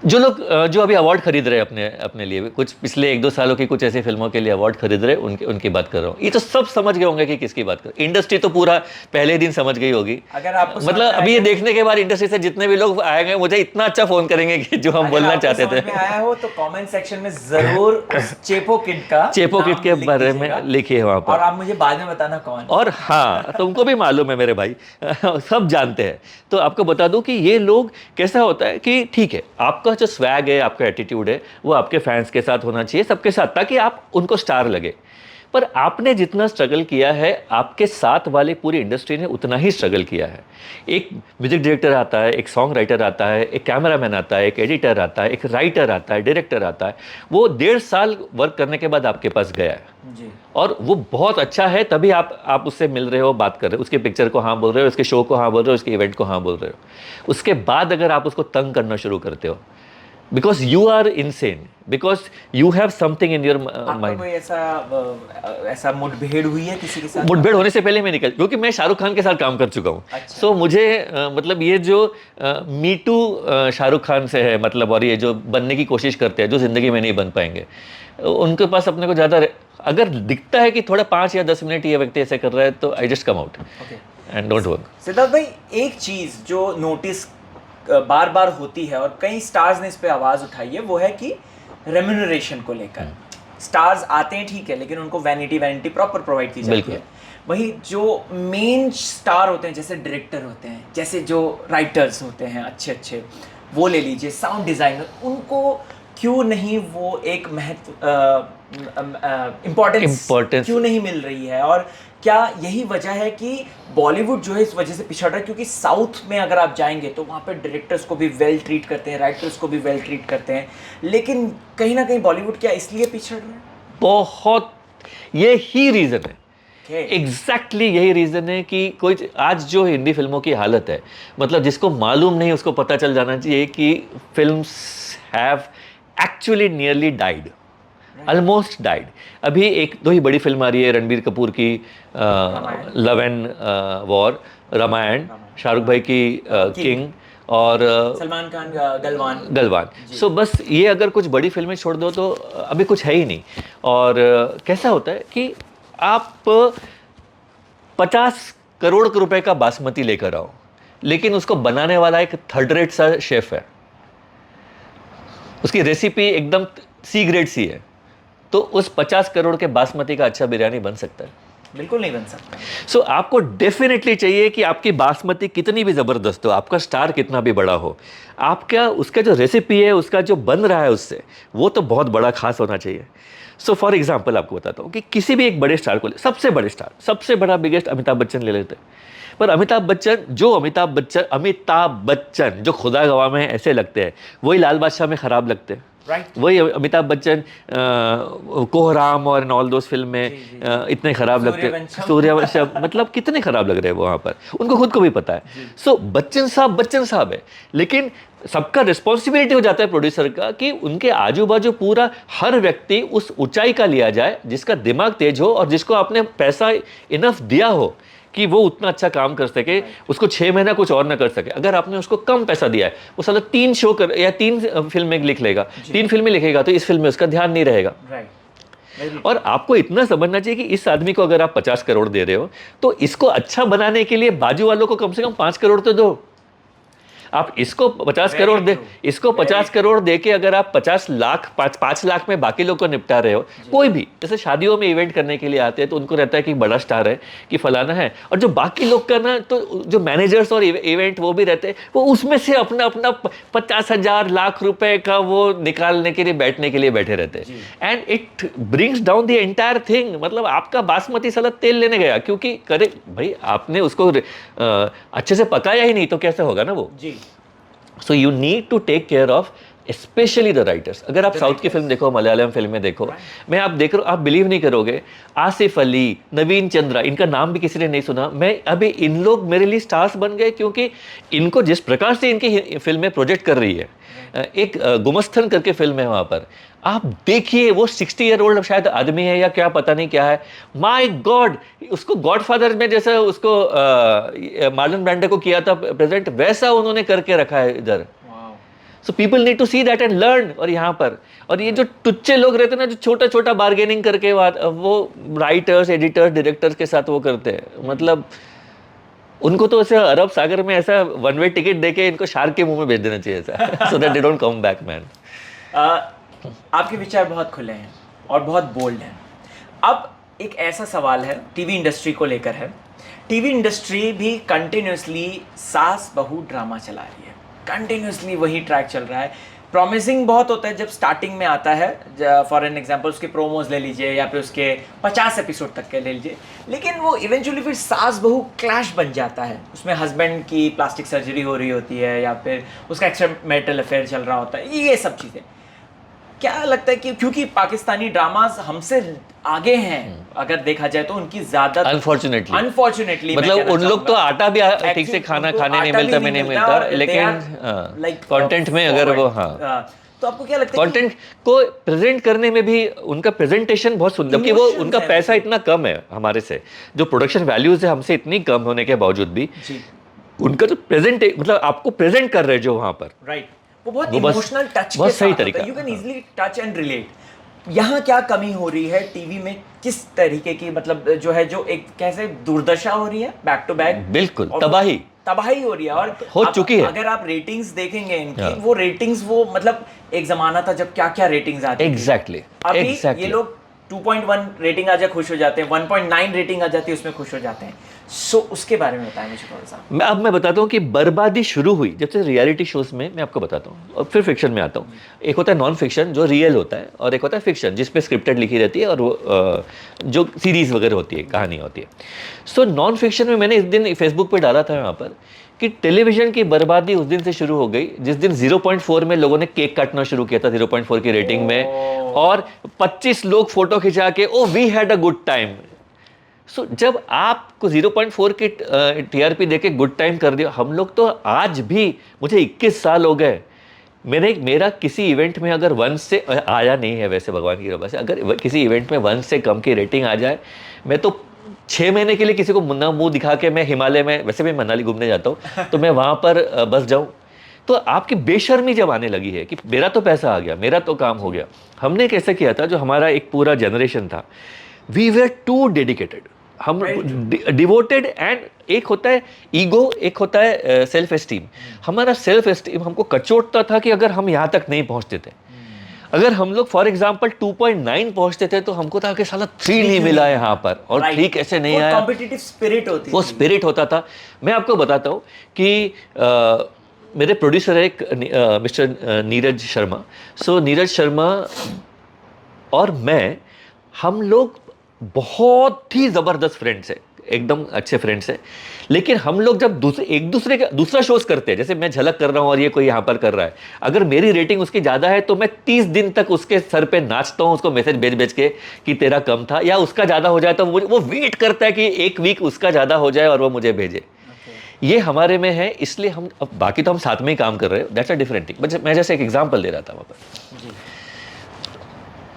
जो लोग जो अभी अवार्ड खरीद रहे हैं अपने लिए, कुछ पिछले 1-2 सालों की कुछ ऐसी फिल्मों के लिए अवार्ड खरीद रहे हैं, उनकी बात कर रहा हूँ। ये तो सब समझ गए होंगे कि किसकी बात कर, इंडस्ट्री तो पूरा पहले दिन समझ गई होगी। अगर आपको मतलब अभी ये देखने के बाद इंडस्ट्री से जितने भी लोग आएंगे मुझे इतना अच्छा फोन करेंगे कि जो हम बोलना चाहते थे। आया हो तो कमेंट सेक्शन में जरूर चेपो किड के बारे में लिखिए वहाँ पर, और आप मुझे बाद में बताना कौन। और हाँ, तुमको भी मालूम है मेरे भाई, सब जानते हैं। तो आपको बता दूं कि ये लोग कैसा होता है कि ठीक है, आपका जो स्वैग है, आपका एटीट्यूड है, वो आपके फैंस के साथ होना चाहिए, सबके साथ, ताकि आप उनको स्टार लगे। पर आपने जितना स्ट्रगल किया है, आपके साथ वाले पूरी इंडस्ट्री ने उतना ही स्ट्रगल किया है। एक म्यूजिक डायरेक्टर आता है, एक सॉन्ग राइटर आता है, एक कैमरामैन आता है, एक एडिटर आता है, एक राइटर आता है, डायरेक्टर आता है। वो 1.5 साल वर्क करने के बाद आपके पास गया है जी। और वो बहुत अच्छा है, तभी आप उससे मिल रहे हो, बात कर रहे हो, उसके पिक्चर को हाँ बोल रहे हो, उसके शो को हाँ बोल रहे हो, उसके इवेंट को हाँ बोल रहे हो। उसके बाद अगर आप उसको तंग करना शुरू करते हो, because you are insane, because you have something in your mind. कोई ऐसा मुठभेड़ हुई है किसी के साथ? मुठभेड़ होने से पहले मैं निकल, क्योंकि मैं शाहरुख खान के साथ काम कर चुका हूँ। अच्छा। सो मुझे मतलब ये जो मी टू शाहरुख खान से है, मतलब, और ये जो बनने की कोशिश करते हैं, जो जिंदगी में नहीं बन पाएंगे, उनके पास अपने को ज़्यादा, अगर दिखता है कि थोड़ा 5 या 10 मिनट ये व्यक्ति ऐसे कर रहा है, तो I just come out and don't work. Siddharth भाई, एक चीज़ जो नोटिस बार बार होती है और कई स्टार्स ने इस पे आवाज़ उठाई है, वो है कि रेम्यूनरेशन को लेकर स्टार्स आते हैं, ठीक है, लेकिन उनको वैनिटी प्रॉपर प्रोवाइड की जाती है। वही जो मेन स्टार होते हैं, जैसे डायरेक्टर होते हैं, जैसे जो राइटर्स होते हैं अच्छे अच्छे, वो ले लीजिए, साउंड डिज़ाइनर, उनको क्यों नहीं वो एक इम्पोर्टेंस क्यों नहीं मिल रही है? और क्या यही वजह है कि बॉलीवुड जो है इस वजह से पिछड़ रहा है? क्योंकि साउथ में अगर आप जाएंगे तो वहाँ पे डायरेक्टर्स को भी वेल ट्रीट करते हैं, राइटर्स को भी वेल ट्रीट करते हैं, लेकिन कहीं ना कहीं बॉलीवुड क्या इसलिए पिछड़ रहा है? बहुत, ये ही रीज़न है, एग्जैक्टली यही रीजन है कि कोई आज जो हिंदी फिल्मों की हालत है, मतलब जिसको मालूम नहीं उसको पता चल जाना चाहिए कि films have actually nearly died, almost died. अभी एक दो ही बड़ी फिल्म आ रही है रणबीर कपूर की, love and war, Ramayan, Shahrukh भाई की किंग, और सलमान खान गलवान। सो बस ये अगर कुछ बड़ी फिल्में छोड़ दो तो अभी कुछ है ही नहीं। और कैसा होता है कि आप 50 करोड़ रुपए का बासमती लेकर आओ, लेकिन उसको बनाने वाला एक थर्ड रेट सा शेफ है, उसकी रेसिपी एकदम सी ग्रेड सी है, तो उस 50 करोड़ के बासमती का अच्छा बिरयानी बन सकता है? बिल्कुल नहीं बन सकता। सो आपको डेफिनेटली चाहिए कि आपकी बासमती कितनी भी ज़बरदस्त हो, आपका स्टार कितना भी बड़ा हो, आपका उसका जो रेसिपी है, उसका जो बन रहा है उससे, वो तो बहुत बड़ा खास होना चाहिए। सो फॉर एग्जाम्पल आपको बताता हूँ कि किसी भी एक बड़े स्टार को ले, सबसे बड़े स्टार, सबसे बड़ा बिगेस्ट अमिताभ बच्चन ले लेते हैं। पर अमिताभ बच्चन जो खुदा गवाह में ऐसे लगते हैं, वही लाल बादशाह में ख़राब लगते हैं। Right. वही अमिताभ बच्चन कोहराम और ऑल दोस फिल्म में इतने खराब लगते हैं, सूर्यवंशम, मतलब कितने खराब लग रहे हैं वो वहाँ पर, उनको खुद को भी पता है। सो बच्चन साहब है, लेकिन सबका रिस्पॉन्सिबिलिटी हो जाता है प्रोड्यूसर का कि उनके आजू बाजू पूरा हर व्यक्ति उस ऊंचाई का लिया जाए जिसका दिमाग तेज हो और जिसको आपने पैसा इनफ दिया हो कि वो उतना अच्छा काम कर सके, उसको 6 महीना कुछ और ना कर सके। अगर आपने उसको कम पैसा दिया है, वो साला 3 शो कर या 3 फिल्में लिख लेगा, 3 फिल्में लिखेगा, तो इस फिल्म में उसका ध्यान नहीं रहेगा। और आपको इतना समझना चाहिए कि इस आदमी को अगर आप 50 करोड़ दे रहे हो, तो इसको अच्छा बनाने के लिए बाजू वालों को कम से कम 5 करोड़ तो दो। आप इसको 50 करोड़ दे, इसको 50 करोड़ दे के अगर आप 50 लाख 5 लाख में बाकी लोग को निपटा रहे हो, कोई भी जैसे शादियों में इवेंट करने के लिए आते हैं तो उनको रहता है कि बड़ा स्टार है, कि फलाना है, और जो बाकी लोग का ना, तो जो मैनेजर्स और इवेंट वो भी रहते हैं, वो उसमें से अपना 50,000 लाख रुपए का वो निकालने के लिए बैठने के लिए बैठे रहते हैं। And it brings down the entire thing. मतलब आपका बासमती साला तेल लेने गया, क्योंकि करे भाई आपने उसको अच्छे से पकाया ही नहीं, तो कैसे होगा ना वो जी। So you need to take care of especially the writers. अगर आप साउथ की फिल्म देखो, मलयालम फिल्में देखो, मैं आप देख रहा हूँ, आप बिलीव नहीं करोगे, आसिफ अली, नवीन चंद्रा, इनका नाम भी किसी ने नहीं सुना, मैं अभी इन लोग मेरे लिए स्टार्स बन गए, क्योंकि इनको जिस प्रकार से इनकी फिल्में प्रोजेक्ट कर रही है। एक गुमस्थन करके फिल्म है वहाँ पर, आप देखिए, वो 60 ईयर ओल्ड शायद आदमी है या क्या पता नहीं क्या है, माय गॉड, उसको गॉडफादर में जैसा उसको मार्लन ब्रांडो को किया था प्रेजेंट, वैसा उन्होंने करके रखा है इधर। So people need to see that and learn. और यहाँ पर, और ये जो टुच्चे लोग रहते हैं ना, जो छोटा छोटा बार्गेनिंग करके वो राइटर्स, एडिटर्स, डायरेक्टर्स के साथ वो करते हैं, मतलब उनको तो ऐसे अरब सागर में ऐसा वन वे टिकट देके इनको शार्क के मुंह में भेज देना चाहिए ऐसा, so that they don't come back man. आपके विचार बहुत खुले हैं और बहुत बोल्ड हैं। अब एक ऐसा सवाल है, टीवी इंडस्ट्री को लेकर है। टीवी इंडस्ट्री भी कंटिन्यूसली सास बहू ड्रामा चला रही है, कंटिन्यूसली वही ट्रैक चल रहा है। प्रॉमिसिंग बहुत होता है जब स्टार्टिंग में आता है, फॉर एन एग्जांपल उसके प्रोमोज ले लीजिए या फिर उसके 50 एपिसोड तक के ले लीजिए, लेकिन वो इवेंचुअली फिर सास बहू क्लैश बन जाता है। उसमें हस्बैंड की प्लास्टिक सर्जरी हो रही होती है या फिर उसका एक्स्ट्रा मैरिटल अफेयर चल रहा होता है, ये सब चीज़ें। क्या लगता है कि क्योंकि पाकिस्तानी ड्रामाज हमसे आगे हैं, अगर देखा जाए तो उनकी ज्यादा, अनफॉर्चुनेटली मतलब उन लोग तो आटा भी ठीक से खाने नहीं मिलता, में नहीं मिलता, लेकिन कंटेंट में अगर वो, हाँ, तो आपको क्या लगता है कंटेंट को प्रेजेंट करने में भी उनका प्रेजेंटेशन बहुत सुंदर, जबकि वो उनका पैसा इतना कम है हमारे से, जो प्रोडक्शन वैल्यूज है हमसे इतनी कम होने के बावजूद भी उनका जो प्रेजेंट, मतलब आपको प्रेजेंट कर रहे हैं जो वहां पर, राइट, वो बहुत इमोशनल टच बहुत सही तरीका, you can easily touch and relate. यहाँ क्या कमी हो रही है टीवी में, किस तरीके की, मतलब जो है, जो एक कैसे दुर्दशा हो रही है, बैक टू बैक, बिल्कुल तबाही हो रही है, और हो चुकी है। अगर आप रेटिंग्स देखेंगे इनकी, वो रेटिंग्स, वो मतलब एक जमाना था जब क्या क्या रेटिंग्स आती थी। एग्जैक्टली, अभी ये लोग 2.1 रेटिंग आ जाए खुश हो जाते हैं, 1.9 रेटिंग आ जाती है उसमें खुश हो जाते हैं। सो उसके बारे में बताएं मुझे थोड़ा सा। मैं बताता हूँ कि बर्बादी शुरू हुई जब से रियलिटी शोज में, मैं आपको बताता हूँ, और फिर फिक्शन में आता हूँ। एक होता है नॉन फिक्शन जो रियल होता है, और एक होता है फिक्शन जिसपे स्क्रिप्टेड लिखी रहती है और वो जो सीरीज वगैरह होती है, कहानी होती है। सो नॉन फिक्शन में मैंने इस दिन फेसबुक पे डाला था वहाँ पर कि टेलीविजन की बर्बादी उस दिन से शुरू हो गई जिस दिन 0.4 में लोगों ने केक काटना शुरू किया था, 0.4 की रेटिंग में, और 25 लोग फोटो खिंचा के, oh we had a good time, so जब आपको 0.4 की टीआरपी देके गुड टाइम कर दिया, हम लोग तो आज भी, मुझे 21 साल हो गए, मेरा किसी इवेंट में अगर 1 से आया नहीं है, वैसे भगवान की कृपा से अगर किसी इवेंट में 1 से कम की रेटिंग आ जाए, मैं तो 6 महीने के लिए किसी को मुन्ना मुंह दिखा के मैं हिमालय में, वैसे भी मनाली घूमने जाता हूँ तो मैं वहाँ पर बस जाऊँ। तो आपकी बेशर्मी जब आने लगी है कि मेरा तो पैसा आ गया, मेरा तो काम हो गया। हमने कैसे किया था, जो हमारा एक पूरा जनरेशन था, वी वेर टू डेडिकेटेड, हम डिवोटेड, एंड एक होता है ईगो, एक होता है सेल्फ एस्टीम। हमारा सेल्फ एस्टीम हमको कचोटता था कि अगर हम यहाँ तक नहीं पहुँचते थे, अगर हम लोग फॉर एग्जांपल 2.9 पहुंचते थे तो हमको था कि साला 3 नहीं मिला यहाँ पर, और 3 कैसे नहीं आया। कॉम्पिटिटिव स्पिरिट होती वो स्पिरिट होता था। मैं आपको बताता हूँ कि मेरे प्रोड्यूसर है एक मिस्टर नीरज शर्मा। सो नीरज शर्मा और मैं, हम लोग बहुत ही ज़बरदस्त फ्रेंड्स हैं, एकदम अच्छे फ्रेंड्स हैं। लेकिन हम लोग जब दूसरा शोज करते हैं, जैसे मैं झलक कर रहा हूँ और ये कोई यहाँ पर कर रहा है, अगर मेरी रेटिंग उसकी ज़्यादा है तो मैं 30 दिन तक उसके सर पे नाचता हूँ, उसको मैसेज भेज के कि तेरा कम था, या उसका ज़्यादा हो जाए तो वो वेट करता है कि एक वीक उसका ज़्यादा हो जाए और वो मुझे भेजे। ये हमारे में है, इसलिए हम, अब बाकी तो हम साथ में ही काम कर रहे हैं, that's a different thing. But मैं जैसे एक एग्जांपल दे रहा था वहाँ पर,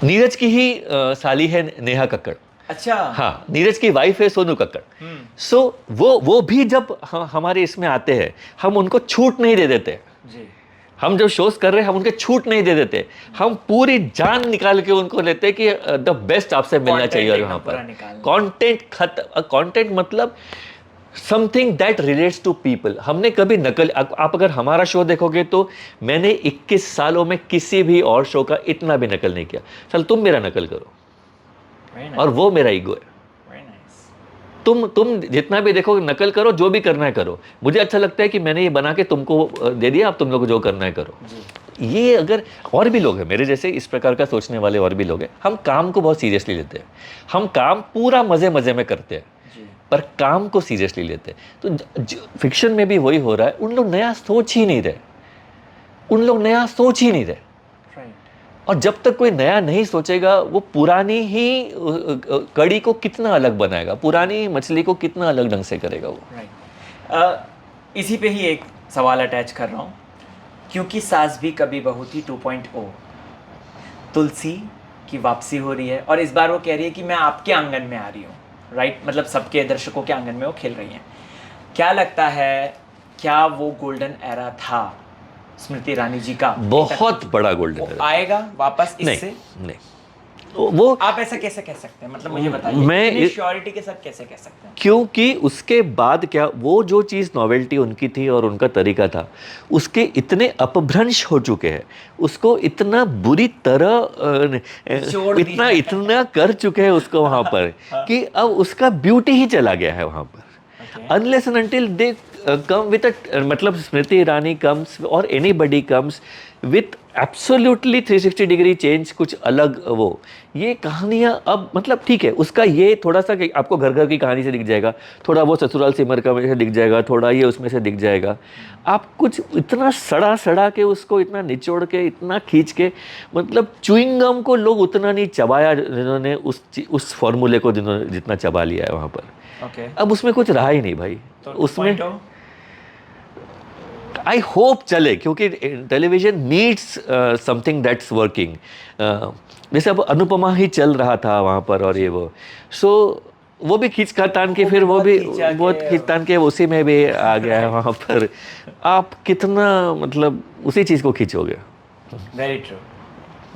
नीरज की ही साली है नेहा कक्कड़। अच्छा। हाँ, नीरज की वाइफ है सोनू कक्कड़। सो वो भी जब हमारे इसमें आते हैं, हम उनको छूट नहीं दे देते जी। हम जब शोज कर रहे हैं, हम उनके छूट नहीं दे देते, हम पूरी जान निकाल के उनको लेते हैं कि द बेस्ट आपसे मिलना चाहिए। और वहाँ पर कंटेंट मतलब something that relates to people. हमने कभी नकल, आप अगर हमारा शो देखोगे तो मैंने 21 सालों में किसी भी और शो का इतना भी नकल नहीं किया। चल तुम मेरा नकल करो, और वो मेरा ईगो है। तुम जितना भी देखो नकल करो, जो भी करना है करो। मुझे अच्छा लगता है कि मैंने ये बना के तुमको दे दिया, अब तुम लोग जो करना है करो। ये अगर और भी लोग हैं मेरे जैसे इस प्रकार का सोचने वाले, और भी लोग हैं, हम काम को बहुत सीरियसली लेते हैं। हम काम पूरा मजे मजे में करते हैं, पर काम को सीरियसली लेते हैं। तो फिक्शन में भी वही हो रहा है। उन लोग नया सोच ही नहीं रहे, और जब तक कोई नया नहीं सोचेगा, वो पुरानी ही कड़ी को कितना अलग बनाएगा, पुरानी मछली को कितना अलग ढंग से करेगा वो। इसी पे ही एक सवाल अटैच कर रहा हूँ, क्योंकि सास भी कभी बहू थी 2.0, तुलसी की वापसी हो रही है, और इस बार वो कह रही है कि मैं आपके आंगन में आ रही हूँ, राइट? मतलब सबके दर्शकों के आंगन में वो खेल रही हैं। क्या लगता है, क्या वो गोल्डन एरा था स्मृति ईरानी जी का? बहुत बड़ा गोल्डन एरा आएगा वापस इससे? नहीं, वो आप ऐसा कैसे कह सकते हैं? मतलब मुझे बताइए, मैं इतनी श्योरिटी के साथ कैसे कह सकते हैं? क्योंकि उसके बाद क्या, वो जो चीज़ नॉवेल्टी उनकी थी और उनका तरीका था, उसके इतने अपभ्रंश हो चुके हैं, उसको इतना बुरी तरह इतना कर चुके हैं उसको वहाँ पर कि अब उसका ब्यूटी ही चला गया है वहाँ पर। Unless and until they come with मतलब स्मृति ईरानी कम्स और anybody comes with absolutely 360 degree change, कुछ अलग। वो ये कहानियाँ अब मतलब ठीक है, उसका ये थोड़ा सा आपको घर घर की कहानी से दिख जाएगा, थोड़ा वो ससुराल सिमर का में से दिख जाएगा, थोड़ा ये उसमें से दिख जाएगा। आप कुछ इतना सड़ा के उसको इतना निचोड़ के इतना खींच के, मतलब च्युइंगम को लोग उतना नहीं चबाया जिन्होंने उस फॉर्मूले को जितना चबा लिया है वहाँ पर। अब उसमें कुछ रहा ही नहीं भाई। तो उसमें आई होप चले, क्योंकि television needs something that's working. जैसे अब अनुपमा ही चल रहा था वहाँ पर, और ये वो वो भी खींच तान के फिर वो भी बहुत खींच तान के उसी में भी आ गया है वहाँ पर। आप कितना मतलब उसी चीज़ को खींचोगे। Very true,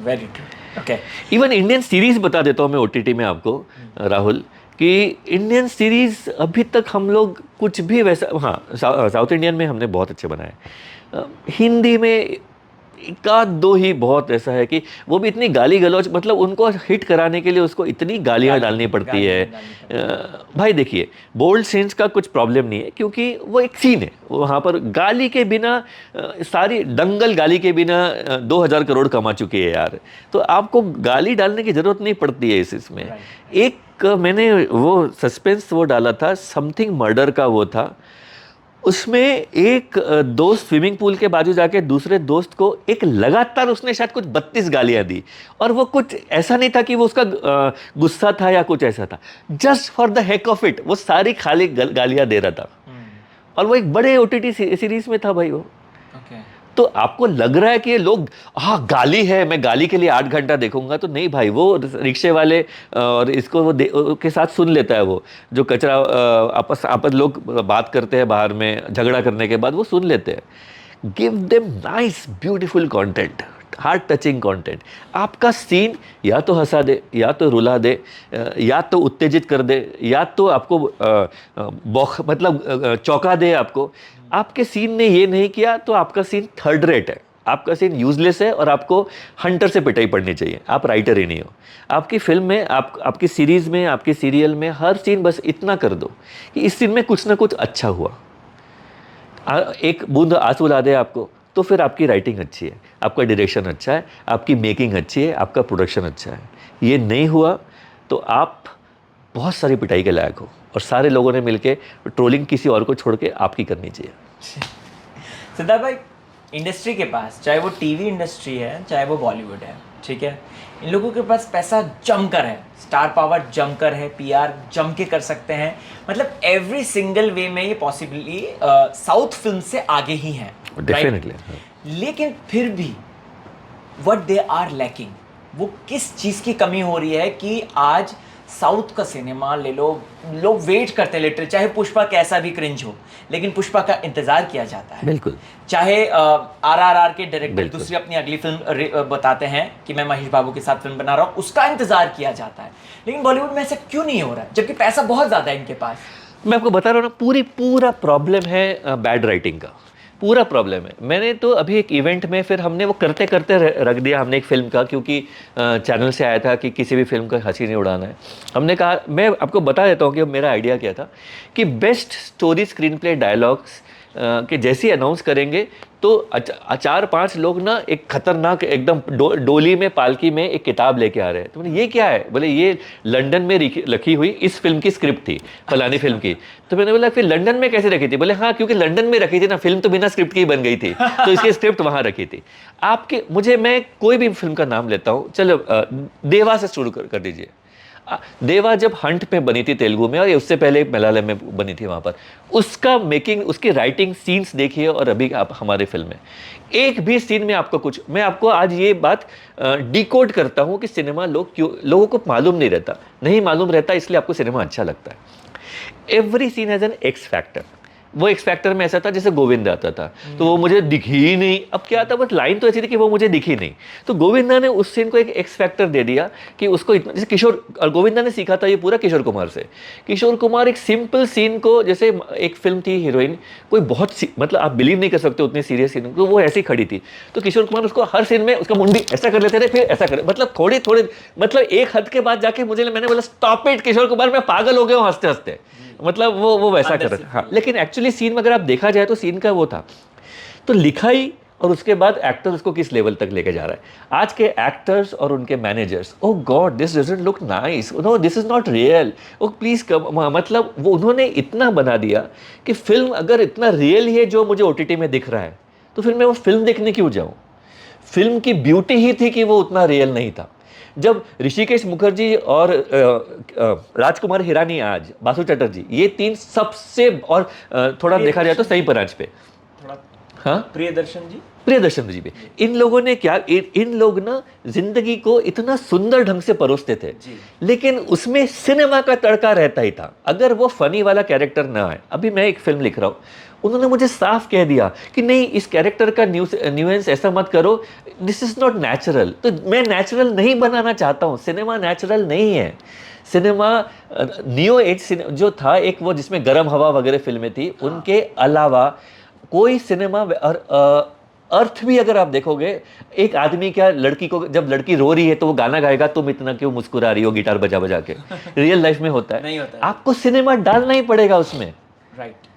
very true. Okay, even Indian series बता देता हूँ मैं OTT में आपको राहुल, कि इंडियन सीरीज़ अभी तक हम लोग कुछ भी वैसा, हाँ साउथ इंडियन में हमने बहुत अच्छे बनाए, हिंदी में एक आध दो ही बहुत ऐसा है कि वो भी इतनी गाली गलौज, मतलब उनको हिट कराने के लिए उसको इतनी गालियाँ डालनी पड़ती है। भाई देखिए, बोल्ड सीन्स का कुछ प्रॉब्लम नहीं है, क्योंकि वो एक सीन है, वहाँ पर गाली के बिना सारी दंगल गाली के बिना 2000 करोड़ कमा चुकी है यार। तो आपको गाली डालने की ज़रूरत नहीं पड़ती है इसमें। एक मैंने वो सस्पेंस वो डाला था, समथिंग मर्डर का वो था, उसमें एक दोस्त स्विमिंग पूल के बाजू जाके दूसरे दोस्त को एक लगातार उसने शायद कुछ 32 गालियां दी, और वो कुछ ऐसा नहीं था कि वो उसका गुस्सा था या कुछ ऐसा था, just for the heck of it वो सारी खाली गालियां दे रहा था। और वो एक बड़े ओटीटी सीरीज में था भाई वो। ओके। तो आपको लग रहा है कि ये लोग, हाँ गाली है, मैं गाली के लिए 8 घंटा देखूंगा, तो नहीं भाई, वो रिक्शे वाले और इसको वो के साथ सुन लेता है, वो जो कचरा आपस आपस लोग बात करते हैं बाहर में झगड़ा करने के बाद, वो सुन लेते हैं। Give them nice beautiful content, heart touching content. आपका सीन या तो हंसा दे, या तो रुला दे, या तो उत्तेजित कर दे, या तो आपको मतलब चौंका दे आपको। आपके सीन ने ये नहीं किया तो आपका सीन थर्ड रेट है, आपका सीन यूजलेस है, और आपको हंटर से पिटाई पड़नी चाहिए। आप राइटर ही नहीं हो। आपकी फिल्म में, आपकी सीरीज में, आपकी सीरियल में हर सीन बस इतना कर दो कि इस सीन में कुछ ना कुछ अच्छा हुआ, एक बूंद आंसू ला दे आपको, तो फिर आपकी राइटिंग अच्छी है, आपका डायरेक्शन अच्छा है, आपकी मेकिंग अच्छी है, आपका प्रोडक्शन अच्छा है। ये नहीं हुआ तो आप बहुत सारी पिटाई के लायक हो, और सारे लोगों ने मिलके ट्रोलिंग किसी और को छोड़ के आपकी करनी चाहिए। सिद्धार्थ भाई, इंडस्ट्री के पास, चाहे वो टीवी इंडस्ट्री है चाहे वो बॉलीवुड है, ठीक है, इन लोगों के पास पैसा जमकर है, स्टार पावर जमकर है, पीआर जम के कर सकते हैं, मतलब एवरी सिंगल वे में ये पॉसिबली साउथ फिल्म से आगे ही हैं, डेफिनेटली। लेकिन फिर भी व्हाट दे आर लैकिंग, वो किस चीज़ की कमी हो रही है कि आज साउथ का सिनेमा ले लो, लोग वेट करते हैं लिटरली, चाहे पुष्पा कैसा भी क्रिंज हो, लेकिन पुष्पा का इंतजार किया जाता है। बिल्कुल। चाहे आरआरआर के डायरेक्टर बिल्कुल। दूसरी अपनी अगली फिल्म बताते हैं कि मैं महेश बाबू के साथ फिल्म बना रहा हूँ, उसका इंतजार किया जाता है, लेकिन बॉलीवुड में ऐसा क्यों नहीं हो रहा है, जबकि पैसा बहुत ज़्यादा है इनके पास? मैं आपको बता रहा हूँ ना, पूरा प्रॉब्लम है बैड राइटिंग का, पूरा प्रॉब्लम है। मैंने तो अभी एक इवेंट में, फिर हमने वो करते करते रख दिया हमने एक फिल्म का, क्योंकि चैनल से आया था कि किसी भी फिल्म का हंसी नहीं उड़ाना है। हमने कहा, मैं आपको बता देता हूँ कि मेरा आइडिया क्या था, कि best story screen play dialogues कि जैसे अनाउंस करेंगे तो 4-5 लोग ना एक खतरनाक एकदम डोली में, पालकी में एक किताब लेके आ रहे हैं। तो मैंने, ये क्या है? बोले ये लंदन में लिखी हुई इस फिल्म की स्क्रिप्ट थी, फलानी फिल्म की। तो मैंने बोला फिर लंदन में कैसे रखी थी? बोले हाँ, क्योंकि लंदन में रखी थी ना, फिल्म तो बिना स्क्रिप्ट की ही बन गई थी, तो इसकी स्क्रिप्ट वहाँ रखी थी। मैं कोई भी फिल्म का नाम लेता हूँ, चलो देवा से शुरू कर दीजिए। देवा जब हंट पे बनी थी तेलुगु में, और उससे पहले मलयालम में बनी थी, वहाँ पर उसका मेकिंग, उसकी राइटिंग, सीन्स देखिए, और अभी आप हमारे फिल्म में एक भी सीन में आपको कुछ, मैं आपको आज ये बात डिकोड करता हूँ कि सिनेमा लोगों को मालूम नहीं रहता, नहीं मालूम रहता, इसलिए आपको सिनेमा अच्छा लगता है। Every scene has an X factor. वो एक्स फैक्टर में ऐसा था जैसे गोविंदा आता था, तो वो मुझे दिखी ही नहीं। अब क्या था, बस लाइन तो ऐसी थी कि वो मुझे दिखी नहीं, तो गोविंदा ने उस सीन को एक एक्स फैक्टर दे दिया कि उसको इतना, जैसे किशोर, और गोविंदा ने सीखा था ये पूरा किशोर कुमार से। किशोर कुमार एक सिंपल सीन को, जैसे एक फिल्म थी हीरोइन, कोई बहुत मतलब आप बिलीव नहीं कर सकते उतनी सीरियस सीन को, वो ऐसी खड़ी थी, तो किशोर कुमार उसको हर सीन में उसका मुंडी ऐसा कर लेते थे, फिर ऐसा कर, मतलब थोड़ी थोड़ी, मतलब एक हद के बाद जाके मैंने बोला स्टॉप इट किशोर कुमार, मैं पागल हो गया हूँ हंसते हंसते, मतलब वो वैसा कर रहा था। हाँ, लेकिन एक्चुअली सीन में अगर आप देखा जाए तो सीन का वो था, तो लिखाई और उसके बाद एक्टर उसको किस लेवल तक लेके जा रहा है। आज के एक्टर्स और उनके managers, oh god this doesn't look nice, no this is not real, oh please मतलब वो उन्होंने इतना बना दिया कि फिल्म अगर इतना रियल ही है जो मुझे ओटीटी में दिख रहा है, तो फिर मैं वो फिल्म देखने क्यों जाऊँ? फिल्म की ब्यूटी ही थी कि वो उतना रियल नहीं था। जब ऋषिकेश मुखर्जी और राजकुमार हिरानी, आज बासु चटर्जी, ये 3 सबसे, और थोड़ा देखा जाए तो सही परांच पे, हाँ प्रियदर्शन जी भी, इन लोगों ने क्या, इन लोग ना जिंदगी को इतना सुंदर ढंग से परोसते थे, लेकिन उसमें सिनेमा का तड़का रहता ही था। अगर वो फनी वाला कैरेक्टर ना आए, अभी मैं एक फिल्म लिख रहा हूँ, उन्होंने मुझे साफ कह दिया कि नहीं, इस कैरेक्टर का न्यूएंस ऐसा मत करो, दिस इज नॉट नेचुरल। तो मैं नेचुरल नहीं बनाना चाहता हूँ, सिनेमा नेचुरल नहीं है। सिनेमा न्यू एज जो था एक, वो जिसमें गर्म हवा वगैरह फिल्में थी, उनके अलावा कोई सिनेमा, और अर्थ भी अगर आप देखोगे, एक आदमी क्या, लड़की को जब लड़की रो रही है तो वो गाना गाएगा, तुम इतना क्यों मुस्कुरा रही हो, गिटार बजा बजा के, रियल लाइफ में होता है? नहीं होता है। आपको सिनेमा डालना ही पड़ेगा उसमें, राइट,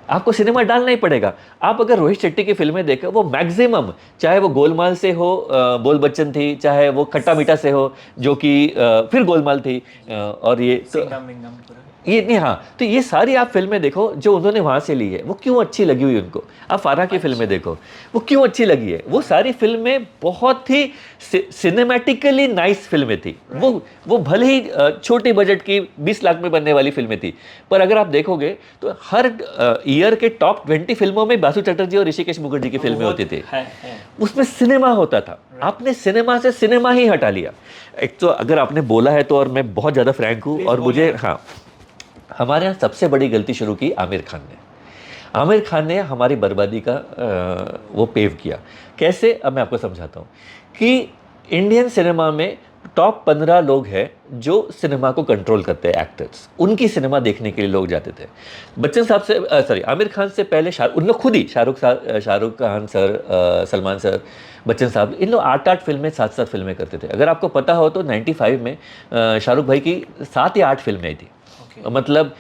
आपको सिनेमा डालना ही पड़ेगा। आप अगर रोहित शेट्टी की फिल्में देखें, वो मैक्सिमम, चाहे वो गोलमाल से हो, बोल बच्चन थी, चाहे वो खट्टा मीठा से हो, जो कि फिर गोलमाल थी, और ये तो ये नहीं, हाँ, तो ये सारी आप फिल्में देखो जो उन्होंने वहाँ से ली है, वो क्यों अच्छी लगी हुई उनको। आप फारा की फिल्में देखो, वो क्यों अच्छी लगी है। वो सारी फिल्में बहुत ही सिनेमैटिकली नाइस फिल्में थी। वो भले ही छोटे बजट की 20 लाख में बनने वाली फिल्में थी, पर अगर आप देखोगे तो हर ईयर के टॉप 20 फिल्मों में बासु चटर्जी और ऋषिकेश मुखर्जी की फिल्में होती थी। उसमें सिनेमा होता था। आपने सिनेमा से सिनेमा ही हटा लिया। एक तो अगर आपने बोला है तो, और मैं बहुत ज़्यादा फ्रैंक हूँ, और मुझे, हाँ, हमारे यहाँ सबसे बड़ी गलती शुरू की आमिर खान ने। आमिर खान ने हमारी बर्बादी का वो पेव किया। कैसे, अब मैं आपको समझाता हूँ कि इंडियन सिनेमा में टॉप 15 लोग हैं जो सिनेमा को कंट्रोल करते हैं, एक्टर्स। उनकी सिनेमा देखने के लिए लोग जाते थे। बच्चन साहब से, सॉरी, आमिर खान से पहले उन लोग खुद ही शाहरुख खान सर, सलमान सर, बच्चन साहब, इन लोग 8-8 फिल्में, 7-7 फिल्में करते थे। अगर आपको पता हो तो 95 में शाहरुख भाई की 7 या 8 फिल्में आई थी। मतलब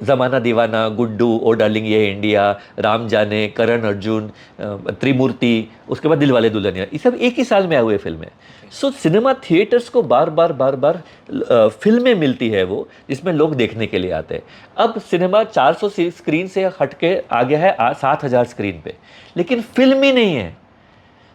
ज़माना दीवाना, गुड्डू, ओ डार्लिंग ये इंडिया, राम जाने, करण अर्जुन, त्रिमूर्ति, उसके बाद दिलवाले दुल्हनिया, ये सब एक ही साल में आए हुए फिल्में। सो सिनेमा थिएटर्स को बार बार फिल्में मिलती है वो, जिसमें लोग देखने के लिए आते हैं। अब सिनेमा 400 स्क्रीन से हट के आ गया है 7,000 स्क्रीन पे, लेकिन फिल्म ही नहीं है।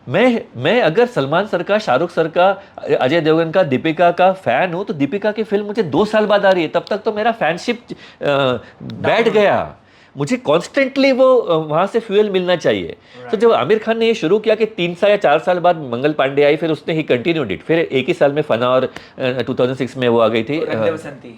मैं अगर सलमान सर का, शाहरुख सर का, अजय देवगन का, दीपिका का फैन हूँ, तो दीपिका की फिल्म मुझे 2 साल बाद आ रही है, तब तक तो मेरा फैनशिप बैठ गया। मुझे कॉन्स्टेंटली वो वहाँ से फ्यूल मिलना चाहिए। तो जब आमिर खान ने ये शुरू किया कि 3 साल या 4 साल बाद मंगल पांडे आई, फिर उसने ही कंटिन्यूड इट, फिर एक ही साल में फना, और 2006 में वो आ गई थी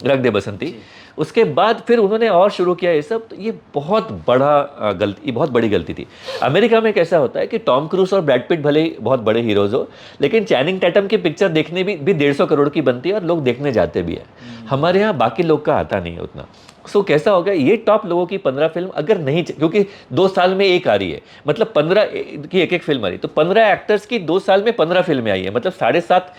रख दे बसंती। उसके बाद फिर उन्होंने और शुरू किया ये सब। तो ये बहुत बड़ी गलती थी। अमेरिका में कैसा होता है कि टॉम क्रूज और ब्रैड पिट भले ही बहुत बड़े हीरोज हो, लेकिन चैनिंग टैटम की पिक्चर देखने भी 150 करोड़ की बनती है और लोग देखने जाते भी है। हमारे यहाँ बाकी लोग का आता नहीं है उतना। सो कैसा हो गया, ये टॉप लोगों की 15 फिल्म अगर नहीं, क्योंकि 2 साल में एक आ रही है, मतलब 15 की एक फिल्म आ रही है, तो 15 एक्टर्स की 2 साल में 15 फिल्में आई है, मतलब 7.5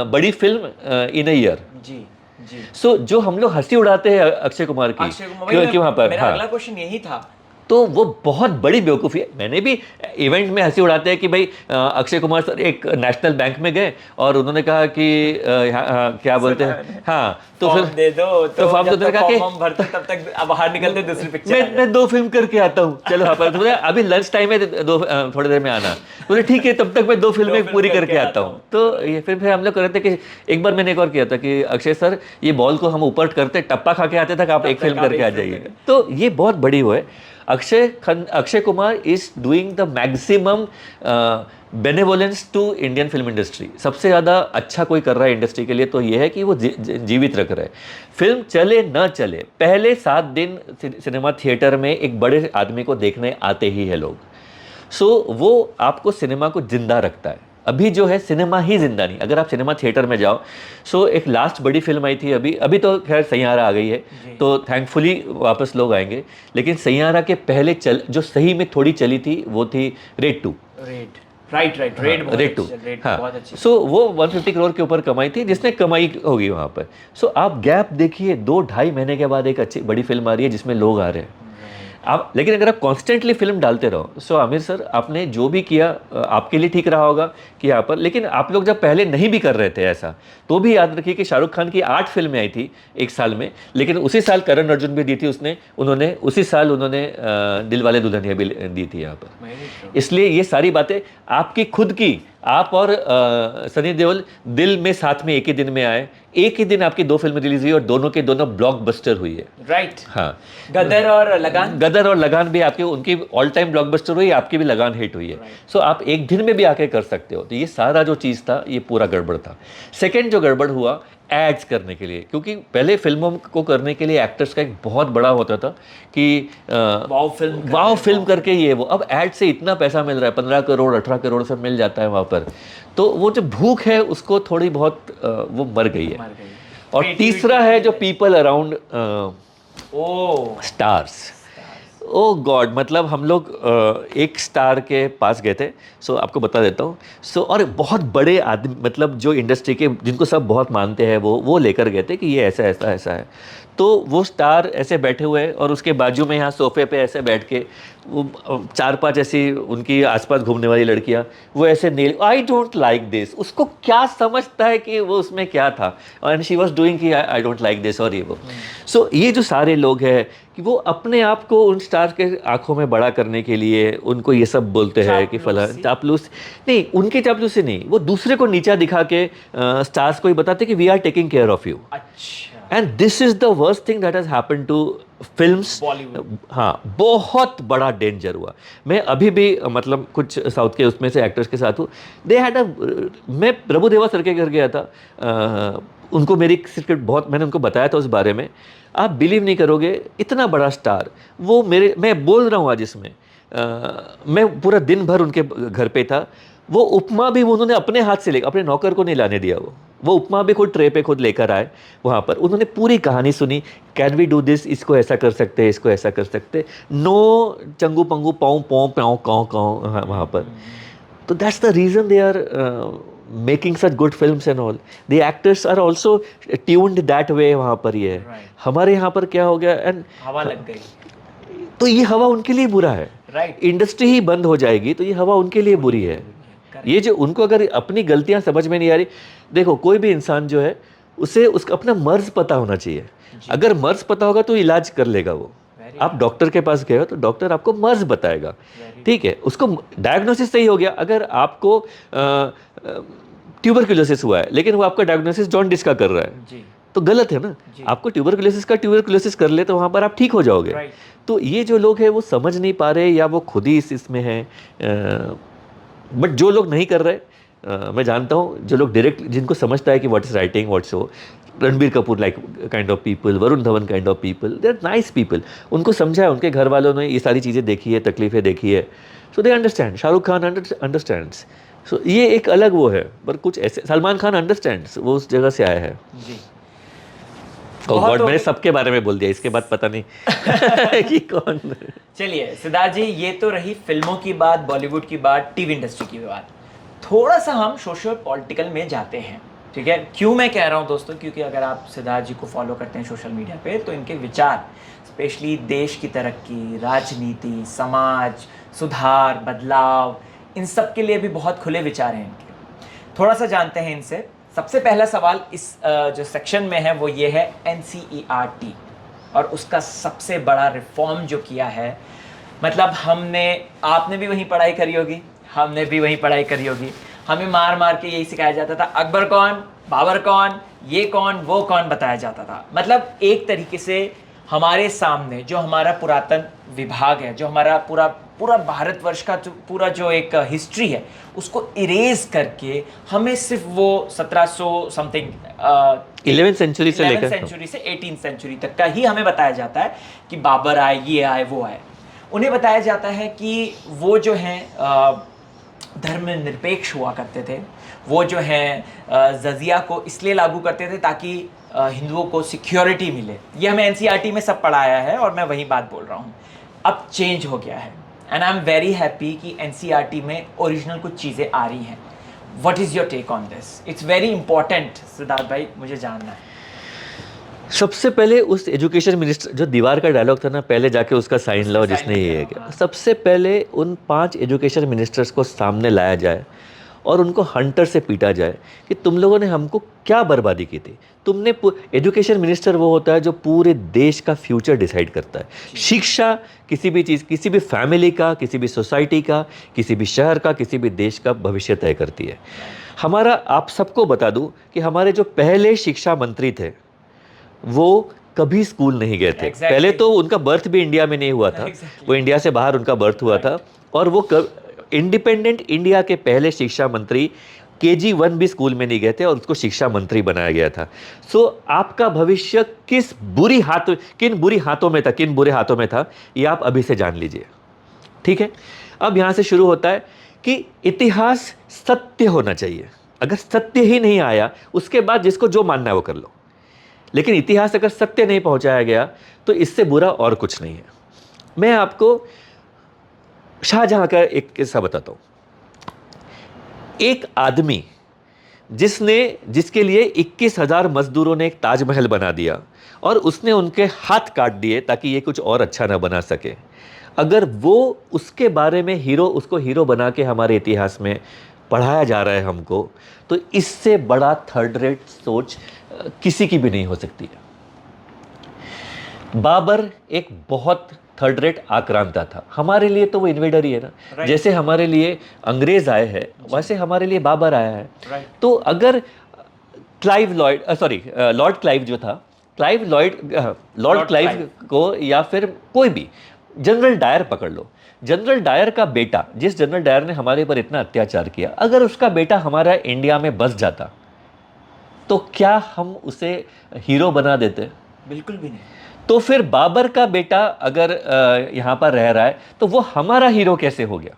बड़ी फिल्म इन अ ईयर। जी जी। सो जो हम लोग हंसी उड़ाते हैं अक्षय कुमार की, क्योंकि वहां पर, मेरा अगला क्वेश्चन यही था, तो वो बहुत बड़ी बेवकूफ़ी है। मैंने भी इवेंट में हंसी उड़ाते हैं कि भाई अक्षय कुमार सर एक नेशनल बैंक में गए और उन्होंने कहा कि क्या बोलते हैं, हाँ, तो फिर दे दो, तो फॉर्म तो कहा कि भरते तब तक अब बाहर निकलते दूसरी पिक्चर। मैं 2 फिल्म करके आता हूँ, चलो यहाँ पर, तो अभी लंच टाइम है, थोड़ी देर में आना, बोले ठीक है, तब तक मैं 2 फिल्में पूरी करके आता हूँ। तो ये फिर हम लोग कर रहे थे कि एक बार मैंने एक और किया था कि अक्षय सर ये बॉल को हम ऊपर करते, टप्पा खा के आते तक आप एक फिल्म करके आ जाइए। तो ये बहुत बड़ी वो है। Akshay Kumar is doing the maximum benevolence to Indian film industry. सबसे ज़्यादा अच्छा कोई कर रहा है इंडस्ट्री के लिए तो ये है कि वो जीवित रख रहा है। फिल्म चले न चले, पहले 7 दिन सिनेमा थिएटर में एक बड़े आदमी को देखने आते ही है लोग। सो वो आपको सिनेमा को जिंदा रखता है। अभी जो है सिनेमा ही जिंदा नहीं। अगर आप सिनेमा थिएटर में जाओ, सो एक लास्ट बड़ी फिल्म आई थी अभी तो खैर सैयारा आ गई है, तो थैंकफुली वापस लोग आएंगे, लेकिन सैयारा के पहले जो सही में थोड़ी चली थी वो थी रेड 2। रेड 2, हाँ। सो वो 150 करोड़ के ऊपर कमाई थी, जिसने कमाई होगी वहाँ पर। सो आप गैप देखिए, 2-2.5 महीने के बाद एक अच्छी बड़ी फिल्म आ रही है जिसमें लोग आ रहे हैं आप। लेकिन अगर आप कॉन्स्टेंटली फिल्म डालते रहो, सो आमिर सर आपने जो भी किया आपके लिए ठीक रहा होगा कि यहाँ पर, लेकिन आप लोग जब पहले नहीं भी कर रहे थे ऐसा, तो भी याद रखिए कि शाहरुख खान की 8 फिल्में आई थी एक साल में, लेकिन उसी साल करण अर्जुन भी दी थी उन्होंने उसी साल उन्होंने दिलवाले दुल्हनिया भी दी थी यहाँ पर। इसलिए ये सारी बातें आपकी खुद की, आप और सनी देओल दिल में साथ में एक ही दिन में आए, एक ही दिन आपकी 2 फिल्में रिलीज हुई और दोनों के दोनों ब्लॉकबस्टर हुई है। राइट। हाँ, गदर और लगान भी आपकी, उनकी ऑल टाइम ब्लॉकबस्टर हुई, आपकी भी लगान हिट हुई है। सो आप एक दिन में भी आके कर सकते हो। तो ये सारा जो चीज़ था ये पूरा गड़बड़ था। सेकेंड जो गड़बड़ हुआ, एड्स करने के लिए, क्योंकि पहले फिल्मों को करने के लिए एक्टर्स का एक बहुत बड़ा होता था कि वाव फिल्म करके ये वो। अब एड से इतना पैसा मिल रहा है, 15 करोड़ 18 करोड़ सब मिल जाता है वहाँ पर, तो वो जो भूख है उसको थोड़ी बहुत वो मर गई है। और तीसरा है जो पीपल अराउंड स्टार्स। ओ गॉड, मतलब हम लोग एक स्टार के पास गए थे, सो आपको बता देता हूँ। सो और बहुत बड़े आदमी, मतलब जो इंडस्ट्री के जिनको सब बहुत मानते हैं, वो लेकर गए थे कि ये ऐसा ऐसा ऐसा है। तो वो स्टार ऐसे बैठे हुए हैं और उसके बाजू में यहाँ सोफे पे ऐसे बैठ के वो 4-5 ऐसी उनकी आसपास घूमने वाली लड़कियाँ वो ऐसे nail I don't like this, उसको क्या समझता है कि वो उसमें क्या था, एंड शी वॉज डूइंग कि आई डोंट लाइक दिस और ये वो। सो ये जो सारे लोग हैं कि वो अपने आप को उन स्टार के आंखों में बड़ा करने के लिए उनको ये सब बोलते हैं कि फला चापलूस नहीं, उनके चापलूसी नहीं, वो दूसरे को नीचा दिखा के स्टार्स को ही बताते कि we are taking care of you. अच्छा, and this is the worst thing that has happened to films. Bollywood. हाँ, बहुत बड़ा डेंजर हुआ। मैं अभी भी मतलब कुछ साउथ के उसमें से एक्टर्स के साथ हूँ, दे हैड मैं प्रभुदेवा सर के घर गया था, उनको मेरी सीक्रेट बहुत मैंने उनको बताया था उस बारे में। आप बिलीव नहीं करोगे, इतना बड़ा स्टार वो मैं बोल रहा हूँ आज इसमें, मैं पूरा दिन भर उनके घर पे था। वो उपमा भी उन्होंने अपने हाथ से लेकर, अपने नौकर को नहीं लाने दिया, वो उपमा भी खुद ट्रे पे खुद लेकर आए वहाँ पर। उन्होंने पूरी कहानी सुनी, कैन वी डू दिस, इसको ऐसा कर सकते हैं, इसको ऐसा कर सकते, नो चंगू पंगू पाँव पाँव पाँव काँव काँव वहाँ पर। तो that's the reason they are making such good films and all. The actors are also tuned that way वहाँ पर। ये हमारे यहाँ पर क्या हो गया, एंड हवा लग गई तो ये हवा उनके लिए बुरा है। राइट, इंडस्ट्री ही बंद हो जाएगी तो ये हवा उनके लिए बुरी है। ये जो उनको अगर अपनी गलतियां समझ में नहीं आ रही, देखो कोई भी इंसान जो है उसे उसका अपना मर्ज पता होना चाहिए। अगर मर्ज पता होगा तो इलाज कर लेगा वो। आप डॉक्टर के पास गए हो तो डॉक्टर आपको मर्ज बताएगा, ठीक है, उसको डायग्नोसिस सही हो गया। अगर आपको ट्यूबरकुलोसिस हुआ है लेकिन वो आपका डायग्नोसिस जॉन्डिस का कर रहा है तो गलत है ना। आपको ट्यूबरकुलोसिस कर ले तो वहाँ पर आप ठीक हो जाओगे। तो ये जो लोग हैं वो समझ नहीं पा रहे या वो खुद ही इसमें हैं। बट जो लोग नहीं कर रहे, मैं जानता हूँ जो लोग डायरेक्ट, जिनको समझता है कि what is writing what show, Ranbir Kapoor like kind of people, Varun Dhawan kind of people, they are nice people. उनको समझा है, उनके घर वालों ने ये सारी चीज़ें देखी है, तकलीफ़ें देखी है, so they understand. Shahrukh Khan understands, so ये एक अलग वो है। पर कुछ ऐसे, सलमान खान अंडरस्टैंड्स, वो उस जगह से आया है जी। Oh God, मैंने सबके बारे में बोल दिया, इसके बाद पता नहीं कि कौन। चलिए सिद्धार्थ जी, ये तो रही फिल्मों की बात, बॉलीवुड की बात, टीवी इंडस्ट्री की बात। थोड़ा सा हम सोशल पॉलिटिकल में जाते हैं, ठीक है। क्यों मैं कह रहा हूँ दोस्तों, क्योंकि अगर आप सिद्धार्थ जी को फॉलो करते हैं सोशल मीडिया पे तो इनके विचार, स्पेशली देश की तरक्की, राजनीति, समाज सुधार, बदलाव, इन सब के लिए भी बहुत खुले विचार हैं इनके। थोड़ा सा जानते हैं इनसे। सबसे पहला सवाल इस जो सेक्शन में है वो ये है NCERT और उसका सबसे बड़ा रिफॉर्म जो किया है। मतलब आपने भी वहीं पढ़ाई करी होगी, हमने भी वहीं पढ़ाई करी होगी। हमें मार मार के यही सिखाया जाता था, अकबर कौन, बाबर कौन, ये कौन, वो कौन बताया जाता था। मतलब एक तरीके से हमारे सामने जो हमारा पुरातन विभाग है, जो हमारा पूरा भारतवर्ष का पूरा जो एक हिस्ट्री है, उसको इरेज करके हमें सिर्फ वो 1700 समथिंग 11th सेंचुरी से लेकर 11th से 18th सेंचुरी तक का ही हमें बताया जाता है कि बाबर आए, ये आए, वो आए। उन्हें बताया जाता है कि वो जो हैं धर्म निरपेक्ष हुआ करते थे, वो जो हैं जजिया को इसलिए लागू करते थे ताकि हिंदुओं को सिक्योरिटी मिले। ये हमें NCERT में सब पढ़ाया है और मैं वही बात बोल रहा हूँ। अब चेंज हो गया है and I am very happy कि NCERT में ओरिजिनल कुछ चीज़ें आ रही हैं। What is your take on this? It's very important Siddharth भाई, मुझे जानना है। सबसे पहले उस एजुकेशन मिनिस्टर, जो दीवार का डायलॉग था ना, पहले जाके उसका साइन लाओ जिसने ये किया, सबसे पहले उन 5 एजुकेशन मिनिस्टर्स को सामने लाया जाए और उनको हंटर से पीटा जाए कि तुम लोगों ने हमको क्या बर्बादी की थी। तुमने एजुकेशन मिनिस्टर वो होता है जो पूरे देश का फ्यूचर डिसाइड करता है। शिक्षा किसी भी चीज़, किसी भी फैमिली का, किसी भी सोसाइटी का, किसी भी शहर का, किसी भी देश का भविष्य तय करती है। हमारा, आप सबको बता दूं कि हमारे जो पहले शिक्षा मंत्री थे वो कभी स्कूल नहीं गए थे। पहले तो उनका बर्थ भी इंडिया में नहीं हुआ था, वो इंडिया से बाहर उनका बर्थ हुआ था। और वो इंडिपेंडेंट इंडिया के पहले शिक्षा मंत्री KG1 भी स्कूल में नहीं गए थे और उसको शिक्षा मंत्री बनाया गया था। सो आपका भविष्य किन बुरे हाथों में था, ये आप अभी से जान लीजिए, ठीक है। अब यहाँ से शुरू होता है कि इतिहास सत्य होना चाहिए। अगर सत्य ही नहीं आया, उसके बाद जिसको जो मानना है वो कर लो, लेकिन इतिहास अगर सत्य नहीं पहुंचाया गया तो इससे बुरा और कुछ नहीं है। मैं आपको शाहजहां का एक किस्सा बताता हूं। एक आदमी जिसके लिए 21,000 मजदूरों ने एक ताजमहल बना दिया और उसने उनके हाथ काट दिए ताकि ये कुछ और अच्छा ना बना सके, अगर वो उसके बारे में उसको हीरो बना के हमारे इतिहास में पढ़ाया जा रहा है हमको, तो इससे बड़ा थर्ड रेट सोच किसी की भी नहीं हो सकती है। बाबर एक बहुत थर्ड रेट आक्रांता था हमारे लिए, तो वो इन्वेडर ही है ना। जैसे हमारे लिए अंग्रेज आए हैं वैसे हमारे लिए बाबर आया है। तो अगर लॉर्ड क्लाइव जो था, लॉर्ड क्लाइव को, या फिर कोई भी जनरल डायर पकड़ लो, जनरल डायर का बेटा, जिस जनरल डायर ने हमारे पर इतना अत्याचार किया, अगर उसका बेटा हमारा इंडिया में बस जाता तो क्या हम उसे हीरो बना देते? बिल्कुल भी नहीं। तो फिर बाबर का बेटा अगर यहाँ पर रह रहा है तो वो हमारा हीरो कैसे हो गया?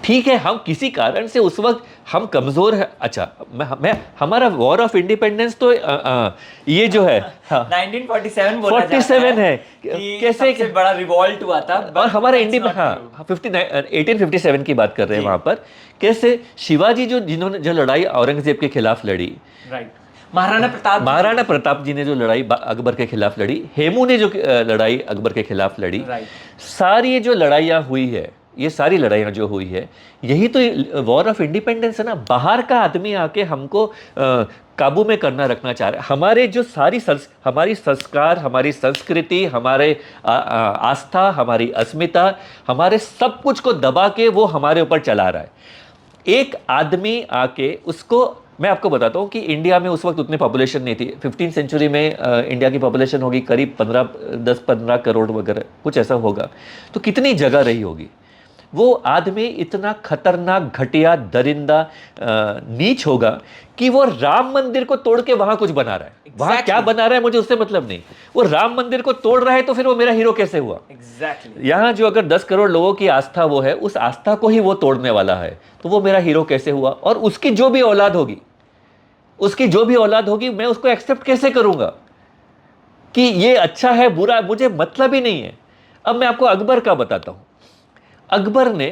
ठीक है, हम किसी कारण से उस वक्त हम कमजोर है। अच्छा, मैं हमारा वॉर ऑफ इंडिपेंडेंस तो ये जो है 1947 बोला जाता 47 है कि कैसे सबसे बड़ा रिवॉल्ट हुआ था, और हमारा 1857 की बात कर रहे हैं वहां पर। कैसे शिवाजी जो लड़ाई औरंगजेब के खिलाफ लड़ी, राइट, महाराणा प्रताप जी ने जो लड़ाई अकबर के खिलाफ लड़ी, हेमू ने जो लड़ाई अकबर के खिलाफ लड़ी, सारी ये जो लड़ाइयाँ हुई है, ये सारी लड़ाइयाँ जो हुई है, यही तो वॉर ऑफ इंडिपेंडेंस है ना। बाहर का आदमी आके हमको काबू में करना रखना चाह रहा है। हमारे जो हमारी संस्कार, हमारी संस्कृति, हमारे आस्था, हमारी अस्मिता, हमारे सब कुछ को दबा के वो हमारे ऊपर चला रहा है। एक आदमी आके उसको, मैं आपको बताता हूँ कि इंडिया में उस वक्त उतनी पॉपुलेशन नहीं थी। 15वीं सेंचुरी में इंडिया की पॉपुलेशन होगी करीब 10-15 करोड़ वगैरह कुछ ऐसा होगा। तो कितनी जगह रही होगी? वो आदमी इतना खतरनाक, घटिया, दरिंदा, नीच होगा कि वो राम मंदिर को तोड़ के वहां कुछ बना रहा है। वहां क्या बना रहा है मुझे उससे मतलब नहीं, वो राम मंदिर को तोड़ रहा है, तो फिर वो मेरा हीरो कैसे हुआ? यहाँ जो अगर 10 करोड़ लोगों की आस्था वो है, उस आस्था को ही वो तोड़ने वाला है, तो वो मेरा हीरो कैसे हुआ? और उसकी जो भी औलाद होगी मैं उसको एक्सेप्ट कैसे करूंगा कि ये अच्छा है बुरा? मुझे मतलब ही नहीं है। अब मैं आपको अकबर का बताता हूं। अकबर ने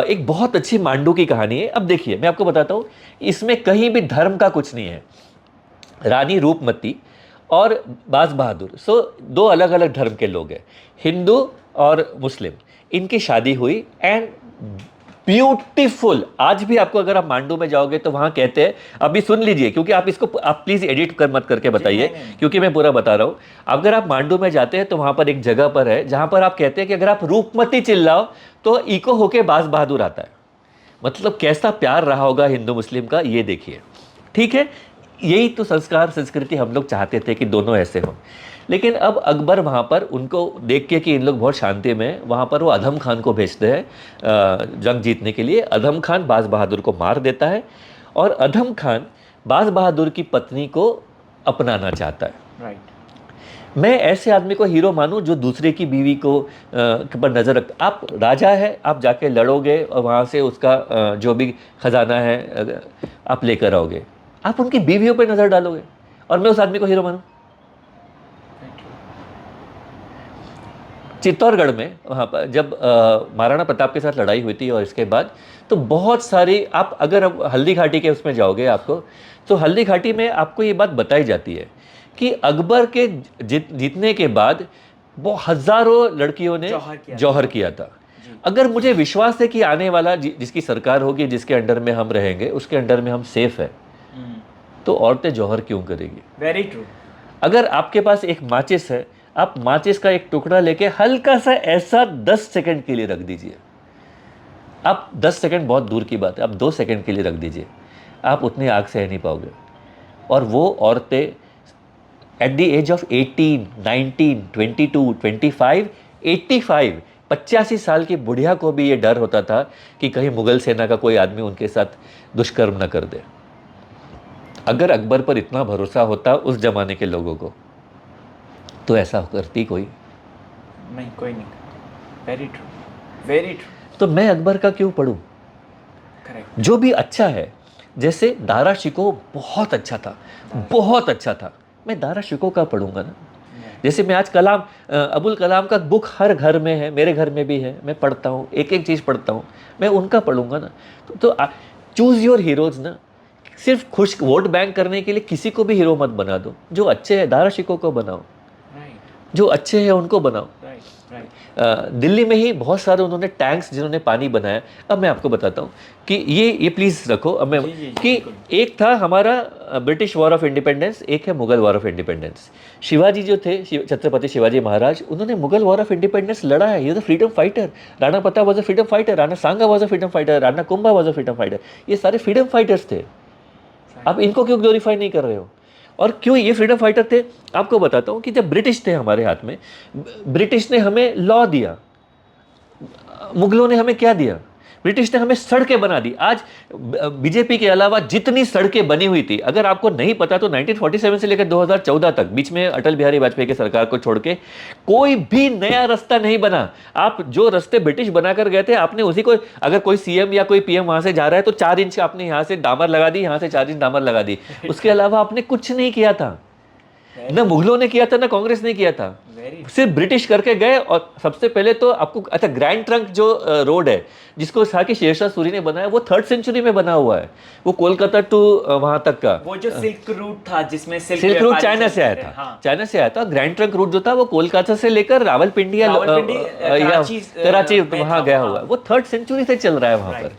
एक बहुत अच्छी मांडू की कहानी है। अब देखिए, मैं आपको बताता हूँ, इसमें कहीं भी धर्म का कुछ नहीं है। रानी रूपमती और बाज बहादुर, दो अलग अलग धर्म के लोग हैं, हिंदू और मुस्लिम। इनकी शादी हुई एंड ब्यूटीफुल। आज भी आपको, अगर आप मांडू में जाओगे तो वहां कहते हैं, अभी सुन लीजिए क्योंकि आप प्लीज एडिट मत करके बताइए, क्योंकि मैं पूरा बता रहा हूं। अगर आप मांडू में जाते हैं तो वहां पर एक जगह पर है जहां पर आप कहते हैं कि अगर आप रूपमती चिल्लाओ तो इको होके बाज बहादुर आता है। मतलब कैसा प्यार रहा होगा हिंदू मुस्लिम का, ये देखिए। ठीक है, यही तो संस्कार संस्कृति हम लोग चाहते थे कि दोनों ऐसे हों। लेकिन अब अकबर वहाँ पर उनको देख के कि इन लोग बहुत शांति में, वहाँ पर वो अधम खान को भेजते हैं जंग जीतने के लिए। अधम खान बाज बहादुर को मार देता है और अधम खान बाज बहादुर की पत्नी को अपनाना चाहता है। राइट। मैं ऐसे आदमी को हीरो मानूं जो दूसरे की बीवी को पर नज़र रखता। आप राजा है, आप जाके लड़ोगे और वहाँ से उसका जो भी खजाना है आप लेकर आओगे, आप उनकी बीवियों पर नज़र डालोगे और मैं उस आदमी को हीरो मानूं? चित्तौड़गढ़ में वहाँ पर जब महाराणा प्रताप के साथ लड़ाई हुई थी और इसके बाद तो बहुत सारी, आप अगर हल्दी घाटी के उसमें जाओगे आपको, तो हल्दी घाटी में आपको ये बात बताई जाती है कि अकबर के जीतने के बाद वो हज़ारों लड़कियों ने जौहर किया था। अगर मुझे विश्वास है कि आने वाला जिसकी सरकार होगी, जिसके अंडर में हम रहेंगे, उसके अंडर में हम सेफ है, तो औरतें जौहर क्यों करेगी? Very true. अगर आपके पास एक माचिस है, आप माचिस का एक टुकड़ा लेके हल्का सा ऐसा 10 सेकंड के लिए रख दीजिए। आप 10 सेकंड बहुत दूर की बात है, आप 2 सेकंड के लिए रख दीजिए, आप उतनी आग सह नहीं पाओगे। और वो औरतें एट द एज ऑफ 18, 19, 22, 25, 85, 85 साल की बुढ़िया को भी ये डर होता था कि कहीं मुगल सेना का कोई आदमी उनके साथ दुष्कर्म न कर दे। अगर अकबर पर इतना भरोसा होता उस जमाने के लोगों को, तो ऐसा करती कोई नहीं। Very true, very true. तो मैं अकबर का क्यों पढ़ूं? करेक्ट। जो भी अच्छा है, जैसे दारा शिकोह बहुत अच्छा था, बहुत अच्छा था, मैं दारा शिकोह का पढ़ूंगा ना। जैसे मैं आज अबुल कलाम का बुक हर घर में है, मेरे घर में भी है, मैं पढ़ता हूँ, एक एक चीज़ पढ़ता हूँ, मैं उनका पढ़ूंगा ना। तो चूज योर हीरोज ना। सिर्फ खुश वोट बैंक करने के लिए किसी को भी हीरो मत बना दो। जो अच्छे हैं दारा शिकोह को बनाओ, जो अच्छे हैं उनको बनाओ। दिल्ली में ही बहुत सारे उन्होंने टैंक्स जिन्होंने पानी बनाया। अब मैं आपको बताता हूँ कि ये प्लीज़ रखो। अब मैं कि एक था हमारा ब्रिटिश वॉर ऑफ इंडिपेंडेंस, एक है Mughal war of independence. Shivaji जो थे, छत्रपति शिवाजी महाराज, उन्होंने मुगल वॉर ऑफ इंडिपेंडेंस लड़ा है। ये was a freedom fighter. Rana Pratap was a freedom fighter, Rana Sanga was a freedom fighter, Rana Kumbha was a freedom fighter. ये सारे फ्रीडम फाइटर्स थे। आप इनको क्यों ग्लोरीफाई नहीं कर रहे हो? और क्यों ये फ्रीडम फाइटर थे? आपको बताता हूँ कि जब ब्रिटिश थे हमारे हाथ में, ब्रिटिश ने हमें लॉ दिया। मुगलों ने हमें क्या दिया? ब्रिटिश ने हमें सड़कें बना दी। आज बीजेपी के अलावा जितनी सड़कें बनी हुई थी, अगर आपको नहीं पता तो 1947 से लेकर 2014 तक, बीच में अटल बिहारी वाजपेयी की सरकार को छोड़ के कोई भी नया रास्ता नहीं बना। आप जो रास्ते ब्रिटिश बनाकर गए थे, आपने उसी को, अगर कोई सीएम या कोई पीएम वहां से जा रहा है तो 4 इंच आपने यहां से डामर लगा दी, यहां से 4 इंच डामर लगा दी। उसके अलावा आपने कुछ नहीं किया था। ना मुगलों ने किया था, ना कांग्रेस ने किया था। सिर्फ ब्रिटिश करके गए। और सबसे पहले तो आपको, अच्छा, ग्रैंड ट्रंक जो रोड है जिसको साकी शेरशाह सूरी ने बनाया, वो 3rd सेंचुरी में बना हुआ है। वो कोलकाता टू वहां तक का, वो जो सिल्क रूट था जिसमें सिल्क रूट चाइना से आया था। हाँ। चाइना से आया था। ग्रैंड ट्रंक रूट जो था वो कोलकाता से लेकर रावलपिंडी या कराची वहां गया हुआ है। वो 3rd सेंचुरी से चल रहा है वहां पर।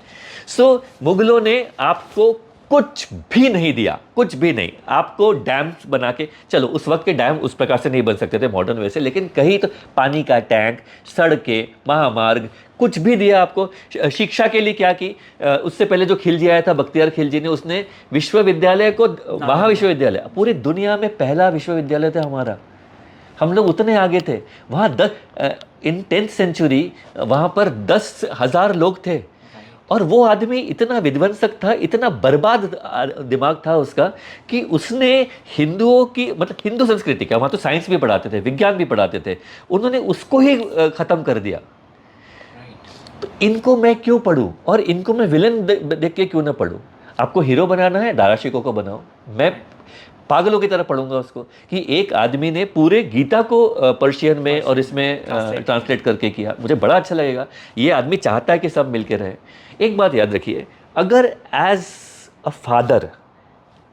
सो मुगलों ने आपको कुछ भी नहीं दिया, कुछ भी नहीं। आपको डैम्स बना के, चलो उस वक्त के डैम उस प्रकार से नहीं बन सकते थे मॉडर्न वे से, लेकिन कहीं तो पानी का टैंक, सड़कें, महामार्ग, कुछ भी दिया आपको। शिक्षा के लिए क्या की? उससे पहले जो खिलजी आया था, बख्तियार खिलजी ने, उसने विश्वविद्यालय को, महाविश्वविद्यालय, पूरी दुनिया में पहला विश्वविद्यालय था हमारा। हम लोग उतने आगे थे। वहाँ इन 10th सेंचुरी वहाँ पर 10,000 लोग थे। और वो आदमी इतना विध्वंसक था, इतना बर्बाद दिमाग था उसका, कि उसने हिंदुओं की, मतलब हिंदू संस्कृति का, वहाँ तो साइंस भी पढ़ाते थे, विज्ञान भी पढ़ाते थे, उन्होंने उसको ही ख़त्म कर दिया। तो इनको मैं क्यों पढ़ूँ? और इनको मैं विलन देख के क्यों ना पढ़ूँ? आपको हीरो बनाना है, दारा शिकोह को बनाओ। मैं पागलों की तरह पढ़ूंगा उसको कि एक आदमी ने पूरे गीता को पर्शियन में और इसमें ट्रांसलेट करके किया। मुझे बड़ा अच्छा लगेगा। ये आदमी चाहता है कि सब मिलके रहे। एक बात याद रखिए, अगर एज अ फादर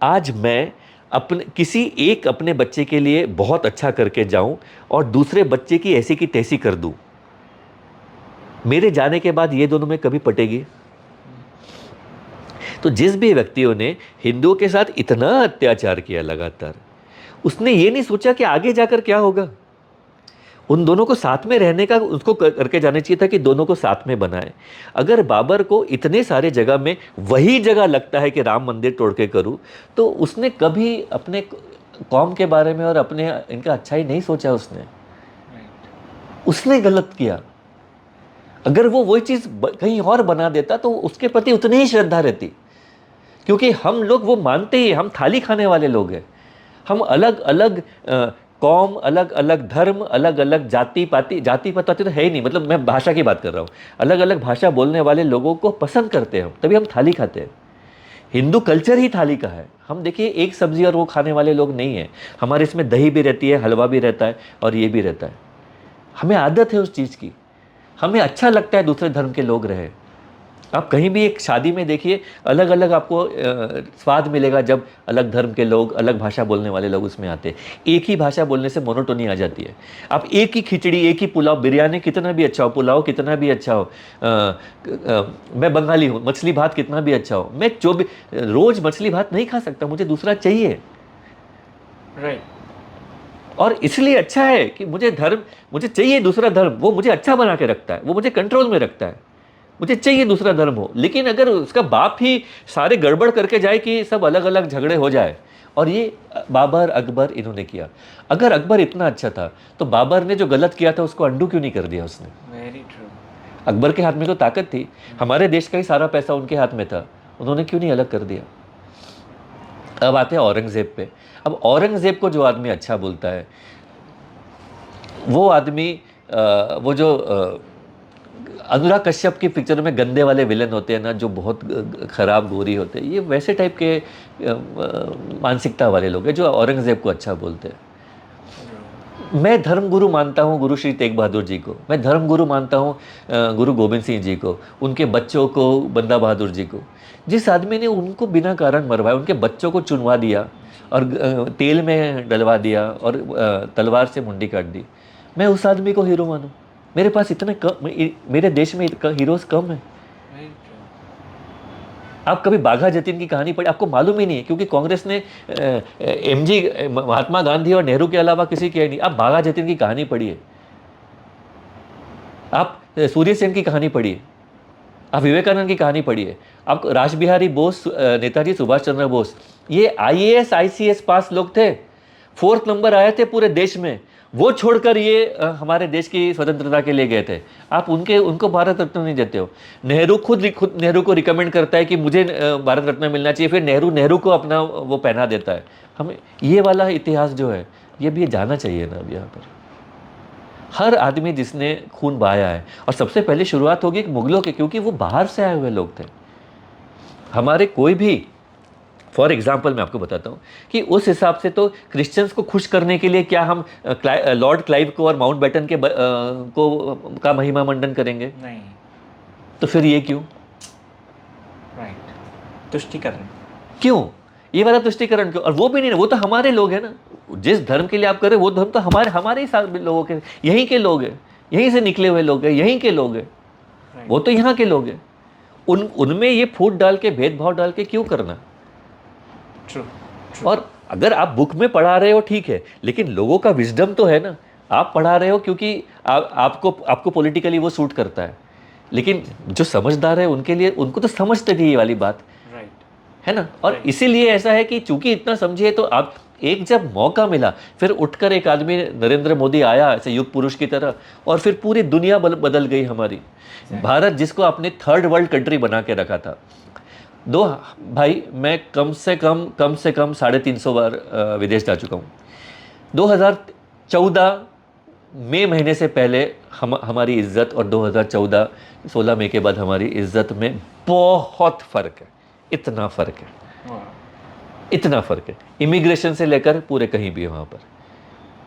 आज मैं अपने बच्चे के लिए बहुत अच्छा करके जाऊं और दूसरे बच्चे की ऐसी की तैसी कर दूं, मेरे जाने के बाद ये दोनों में कभी पटेगी? तो जिस भी व्यक्तियों ने हिंदुओं के साथ इतना अत्याचार किया लगातार, उसने ये नहीं सोचा कि आगे जाकर क्या होगा। उन दोनों को साथ में रहने का उसको करके जाना चाहिए था कि दोनों को साथ में बनाए। अगर बाबर को इतने सारे जगह में वही जगह लगता है कि राम मंदिर तोड़ के करूं, तो उसने कभी अपने कौम के बारे में और अपने इनका अच्छा ही नहीं सोचा। उसने गलत किया। अगर वो वही चीज़ कहीं और बना देता तो उसके प्रति उतनी ही श्रद्धा रहती, क्योंकि हम लोग वो मानते ही, हम थाली खाने वाले लोग हैं। हम अलग अलग कौम, अलग अलग धर्म, अलग अलग जाति पाति तो है ही नहीं, मतलब मैं भाषा की बात कर रहा हूँ। अलग अलग भाषा बोलने वाले लोगों को पसंद करते हैं हम, तभी हम थाली खाते हैं। हिंदू कल्चर ही थाली का है। हम देखिए एक सब्जी और वो खाने वाले लोग नहीं हैं। हमारे इसमें दही भी रहती है, हलवा भी रहता है और ये भी रहता है। हमें आदत है उस चीज़ की। हमें अच्छा लगता है दूसरे धर्म के लोग रहे। आप कहीं भी एक शादी में देखिए, अलग अलग आपको स्वाद मिलेगा जब अलग धर्म के लोग, अलग भाषा बोलने वाले लोग उसमें आते हैं। एक ही भाषा बोलने से मोनोटोनी आ जाती है। आप एक ही खिचड़ी, एक ही पुलाव, बिरयानी कितना भी अच्छा हो, पुलाव कितना भी अच्छा हो, मैं बंगाली हूँ, मछली भात कितना भी अच्छा हो, मैं जो भी रोज़ मछली भात नहीं खा सकता, मुझे दूसरा चाहिए। और इसलिए अच्छा है कि मुझे चाहिए दूसरा धर्म। वो मुझे अच्छा बना के रखता है, वो मुझे कंट्रोल में रखता है। मुझे चाहिए दूसरा धर्म हो। लेकिन अगर उसका बाप ही सारे गड़बड़ करके जाए कि सब अलग अलग झगड़े हो जाए, और ये बाबर, अकबर इन्होंने किया। अगर अकबर इतना अच्छा था तो बाबर ने जो गलत किया था उसको अंडू क्यों नहीं कर दिया उसने? Very true. अकबर के हाथ में तो ताकत थी, हमारे देश का ही सारा पैसा उनके हाथ में था, उन्होंने क्यों नहीं अलग कर दिया? अब आते हैं औरंगजेब पे। अब औरंगजेब को जो आदमी अच्छा बोलता है, वो आदमी वो जो अनुराग कश्यप की पिक्चर में गंदे वाले विलन होते हैं ना, जो बहुत खराब गोरी होते हैं, ये वैसे टाइप के मानसिकता वाले लोग हैं जो औरंगजेब को अच्छा बोलते हैं। मैं धर्मगुरु मानता हूँ गुरु श्री तेग बहादुर जी को, मैं धर्मगुरु मानता हूँ गुरु गोविंद सिंह जी को, उनके बच्चों को, बंदा बहादुर जी को। जिस आदमी ने उनको बिना कारण मरवाया, उनके बच्चों को चुनवा दिया और तेल में डलवा दिया और तलवार से मुंडी काट दी, मैं उस आदमी को हीरो मानूं? मेरे पास इतने कम, मेरे देश में हीरोज कम है। आप कभी बाघा जतीन की कहानी पढ़ी? आपको मालूम ही नहीं है, क्योंकि कांग्रेस ने एमजी, महात्मा गांधी और नेहरू के अलावा किसी की है नहीं। आप बाघा जतीन की कहानी पढ़िए, आप सूर्य सेन की कहानी पढ़िए, आप विवेकानंद की कहानी पढ़िए, आप रासबिहारी बोस, नेताजी सुभाष चंद्र बोस, ये आईएएस आईसीएस पास लोग थे, 4th नंबर आए थे पूरे देश में। वो छोड़कर ये हमारे देश की स्वतंत्रता के लिए गए थे। आप उनको भारत रत्न नहीं देते हो। नेहरू खुद नेहरू को रिकमेंड करता है कि मुझे भारत रत्न मिलना चाहिए, फिर नेहरू को अपना वो पहना देता है। हमें ये वाला इतिहास जो है, ये भी जाना चाहिए ना अब यहाँ पर। हर आदमी जिसने खून बहाया है, और सबसे पहले शुरुआत होगी मुगलों के, क्योंकि वो बाहर से आए हुए लोग थे। हमारे कोई भी, फॉर एग्जाम्पल मैं आपको बताता हूँ कि उस हिसाब से तो क्रिश्चियंस को खुश करने के लिए क्या हम लॉर्ड क्लाइव को और माउंट बैटन के का महिमा मंडन करेंगे? नहीं। तो फिर ये क्यों? राइट, तुष्टिकरण क्यों? ये वाला तुष्टिकरण क्यों? और वो भी नहीं, वो तो हमारे लोग हैं ना। जिस धर्म के लिए आप कर रहे हो वो धर्म तो हमारे ही साथ लोगों के, यहीं के लोग हैं, यहीं से निकले हुए लोग हैं, यहीं के लोग हैं, वो तो यहाँ के लोग हैं। उनमें ये फूट डाल के, भेदभाव डाल के क्यों करना? True. और अगर आप बुक में पढ़ा रहे हो ठीक है, लेकिन लोगों का विजडम तो है ना। आप पढ़ा रहे हो क्योंकि आपको पॉलिटिकली वो सूट करता है, लेकिन जो समझदार है उनके लिए, उनको तो समझते थी ये वाली बात, है ना। और इसीलिए ऐसा है कि चूंकि इतना समझिए, तो आप एक जब मौका मिला, फिर उठकर एक आदमी नरेंद्र मोदी आया ऐसे युग पुरुष की तरह, और फिर पूरी दुनिया बदल गई हमारी। भारत जिसको आपने 3rd वर्ल्ड कंट्री बना के रखा था, भाई मैं कम से कम 350 बार विदेश जा चुका हूँ। 2014 मई महीने से पहले हमारी इज्जत और 2014 16 मई के बाद हमारी इज्जत में बहुत फ़र्क है। इतना फ़र्क है, इतना फ़र्क है, इमिग्रेशन से लेकर पूरे कहीं भी है वहाँ पर।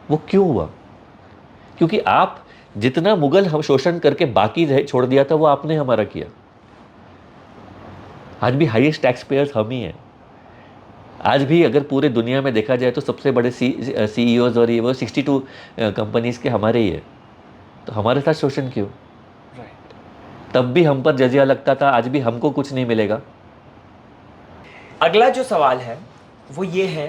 वो क्यों हुआ? क्योंकि आप जितना मुगल हम शोषण करके बाकी छोड़ दिया था, वो आपने हमारा किया। आज भी हाईएस्ट टैक्स पेयर्स हम ही हैं। आज भी अगर पूरे दुनिया में देखा जाए तो सबसे बड़े सीईओज और ये वो 62 कंपनीज के हमारे ही है। तो हमारे साथ शोषण क्यों? तब भी हम पर जजिया लगता था, आज भी हमको कुछ नहीं मिलेगा। अगला जो सवाल है वो ये है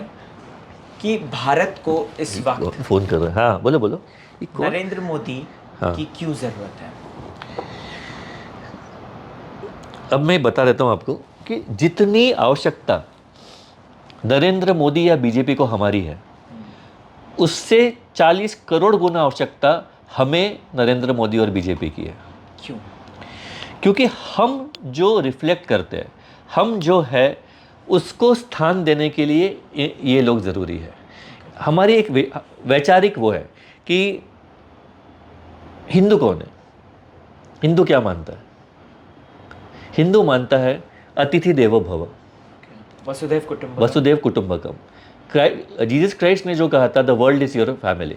कि भारत को इस वक्त फोन कर रहे हैं। हाँ बोलो। नरेंद्र मोदी हाँ। की क्यों जरूरत है? अब मैं बता देता हूं आपको कि जितनी आवश्यकता नरेंद्र मोदी या बीजेपी को हमारी है, उससे 40 करोड़ गुना आवश्यकता हमें नरेंद्र मोदी और बीजेपी की है। क्यों? क्योंकि हम जो रिफ्लेक्ट करते हैं, हम जो है उसको स्थान देने के लिए ये लोग ज़रूरी है। हमारी एक वैचारिक वो है कि हिंदू कौन है? हिंदू क्या मानता है? हिंदू मानता है अतिथि देवो भव, वसुदेव कुटुंबकम। जीसस क्राइस्ट ने जो कहा था, the world is your family,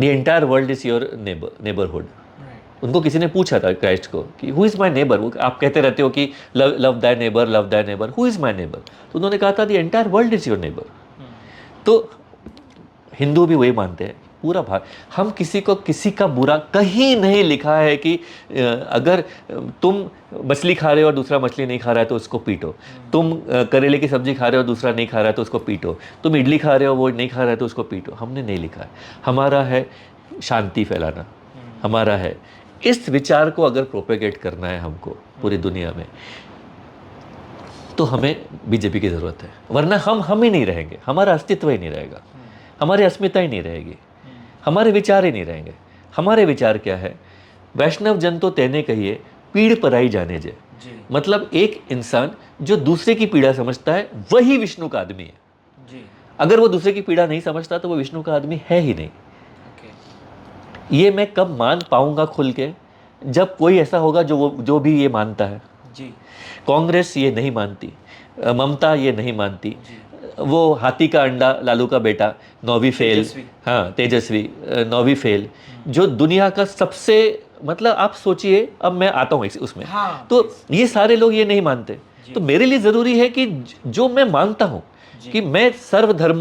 the entire world is your neighbourhood. उनको किसी ने पूछा था क्राइस्ट को कि हु इज़ माई नेबर? आप कहते रहते हो कि love Dai neighbour, who is my neighbour? तो उन्होंने कहा था the entire world is your neighbour. तो हिंदू भी वही मानते हैं, पूरा भारत। हम किसी का बुरा कहीं नहीं लिखा है कि अगर तुम मछली खा रहे हो और दूसरा मछली नहीं खा रहा है तो उसको पीटो, तुम करेले की सब्जी खा रहे हो दूसरा नहीं खा रहा है तो उसको पीटो, तुम इडली खा रहे हो वो नहीं खा रहा है तो उसको पीटो। हमने नहीं लिखा है। हमारा है शांति फैलाना, हमारा है इस विचार को अगर प्रोपेगेट करना है हमको पूरी दुनिया में, तो हमें बीजेपी की ज़रूरत है। वरना हम ही नहीं रहेंगे, हमारा अस्तित्व ही नहीं रहेगा, हमारी अस्मिता ही नहीं रहेगी, हमारे विचार ही नहीं रहेंगे। हमारे विचार क्या है? वैष्णव जन तो तेने कहिए, पीड़ पराई जाने जे। मतलब एक इंसान जो दूसरे की पीड़ा समझता है वही विष्णु का आदमी है जी। अगर वो दूसरे की पीड़ा नहीं समझता तो वो विष्णु का आदमी है ही नहीं। ये मैं कब मान पाऊंगा खुल के? जब कोई ऐसा होगा जो भी ये मानता है जी। कांग्रेस ये नहीं मानती, ममता ये नहीं मानती, वो हाथी का अंडा, लालू का बेटा, 9वीं फेल, तेजस्वी। हाँ तेजस्वी, 9वीं फेल, जो दुनिया का सबसे, मतलब आप सोचिए, अब मैं आता हूँ उसमें। हाँ, तो please। ये सारे लोग ये नहीं मानते, तो मेरे लिए ज़रूरी है कि जो मैं मानता हूँ जी। कि मैं सर्वधर्म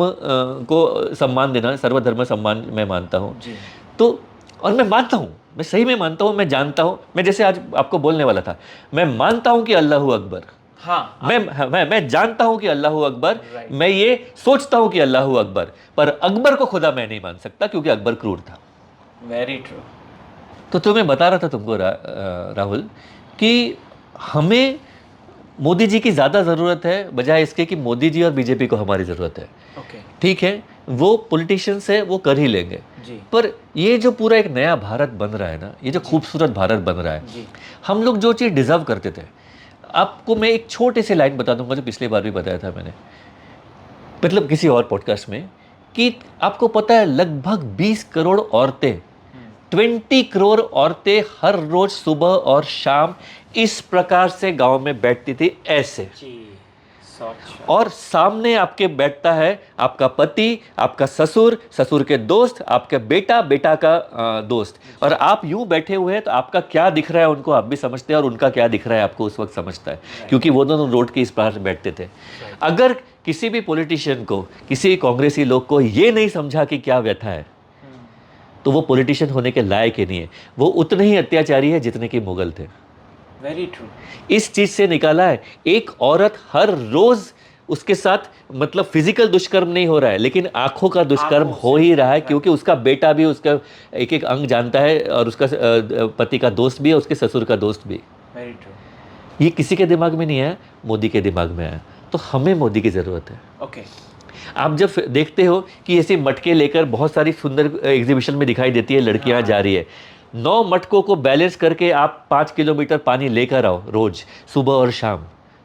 को सम्मान देना, सर्वधर्म सम्मान मैं मानता हूँ। जी। तो और मैं मानता हूँ, मैं सही में मानता हूँ, मैं जानता हूँ, मैं जैसे आज आपको बोलने वाला था, मैं मानता हूँ कि अल्लाह अकबर, हाँ, मैं जानता हूँ कि अल्लाह अकबर, Right। मैं ये सोचता हूँ कि अल्लाह अकबर, पर अकबर को खुदा मैं नहीं मान सकता क्योंकि अकबर क्रूर था। Very true. तो मैं बता रहा था तुमको राहुल कि हमें मोदी जी की ज़्यादा ज़रूरत है बजाय इसके कि मोदी जी और बीजेपी को हमारी ज़रूरत है। ओके। ठीक है, वो पॉलिटिशियंस है, वो कर ही लेंगे, जी। पर ये जो पूरा एक नया भारत बन रहा है ना, ये जो खूबसूरत भारत बन रहा है, जी। हम लोग जो चीज़ डिजर्व करते थे, आपको मैं एक छोटे से लाइन बता दूंगा जो पिछली बार भी बताया था मैंने, मतलब किसी और पॉडकास्ट में, कि आपको पता है लगभग 20 करोड़ औरतें, 20 करोड़ औरतें हर रोज सुबह और शाम इस प्रकार से गांव में बैठती थी ऐसे, जी। सोच। और सामने आपके बैठता है आपका पति, आपका ससुर, ससुर के दोस्त, आपके बेटा, बेटा का दोस्त, और आप यूं बैठे हुए हैं, तो आपका क्या दिख रहा है उनको आप भी समझते हैं, और उनका क्या दिख रहा है आपको उस वक्त समझता है, क्योंकि वो दोनों रोड के इस पार बैठते थे। अगर किसी भी पॉलिटिशियन को, किसी कांग्रेसी लोग को ये नहीं समझा कि क्या व्यथा है, तो वो पॉलिटिशियन होने के लायक ही नहीं है, वो उतने ही अत्याचारी है जितने कि मुगल थे। Very true. इस चीज से निकाला है, एक औरत हर रोज उसके साथ, मतलब फिजिकल दुष्कर्म नहीं हो रहा है, लेकिन आंखों का दुष्कर्म आंखों हो से, ही रहा है, right। क्योंकि उसका बेटा भी उसका एक एक अंग जानता है, और उसका पति का दोस्त भी है, उसके ससुर का दोस्त भी। Very true. ये किसी के दिमाग में नहीं है, मोदी के दिमाग में है, तो हमें मोदी की जरूरत है। ओके। आप जब देखते हो कि ऐसे मटके लेकर बहुत सारी सुंदर एग्जीबिशन में दिखाई देती है लड़कियां जा रही है, 9 मटकों को बैलेंस करके आप 5 किलोमीटर पानी लेकर आओ रोज, सुबह और शाम,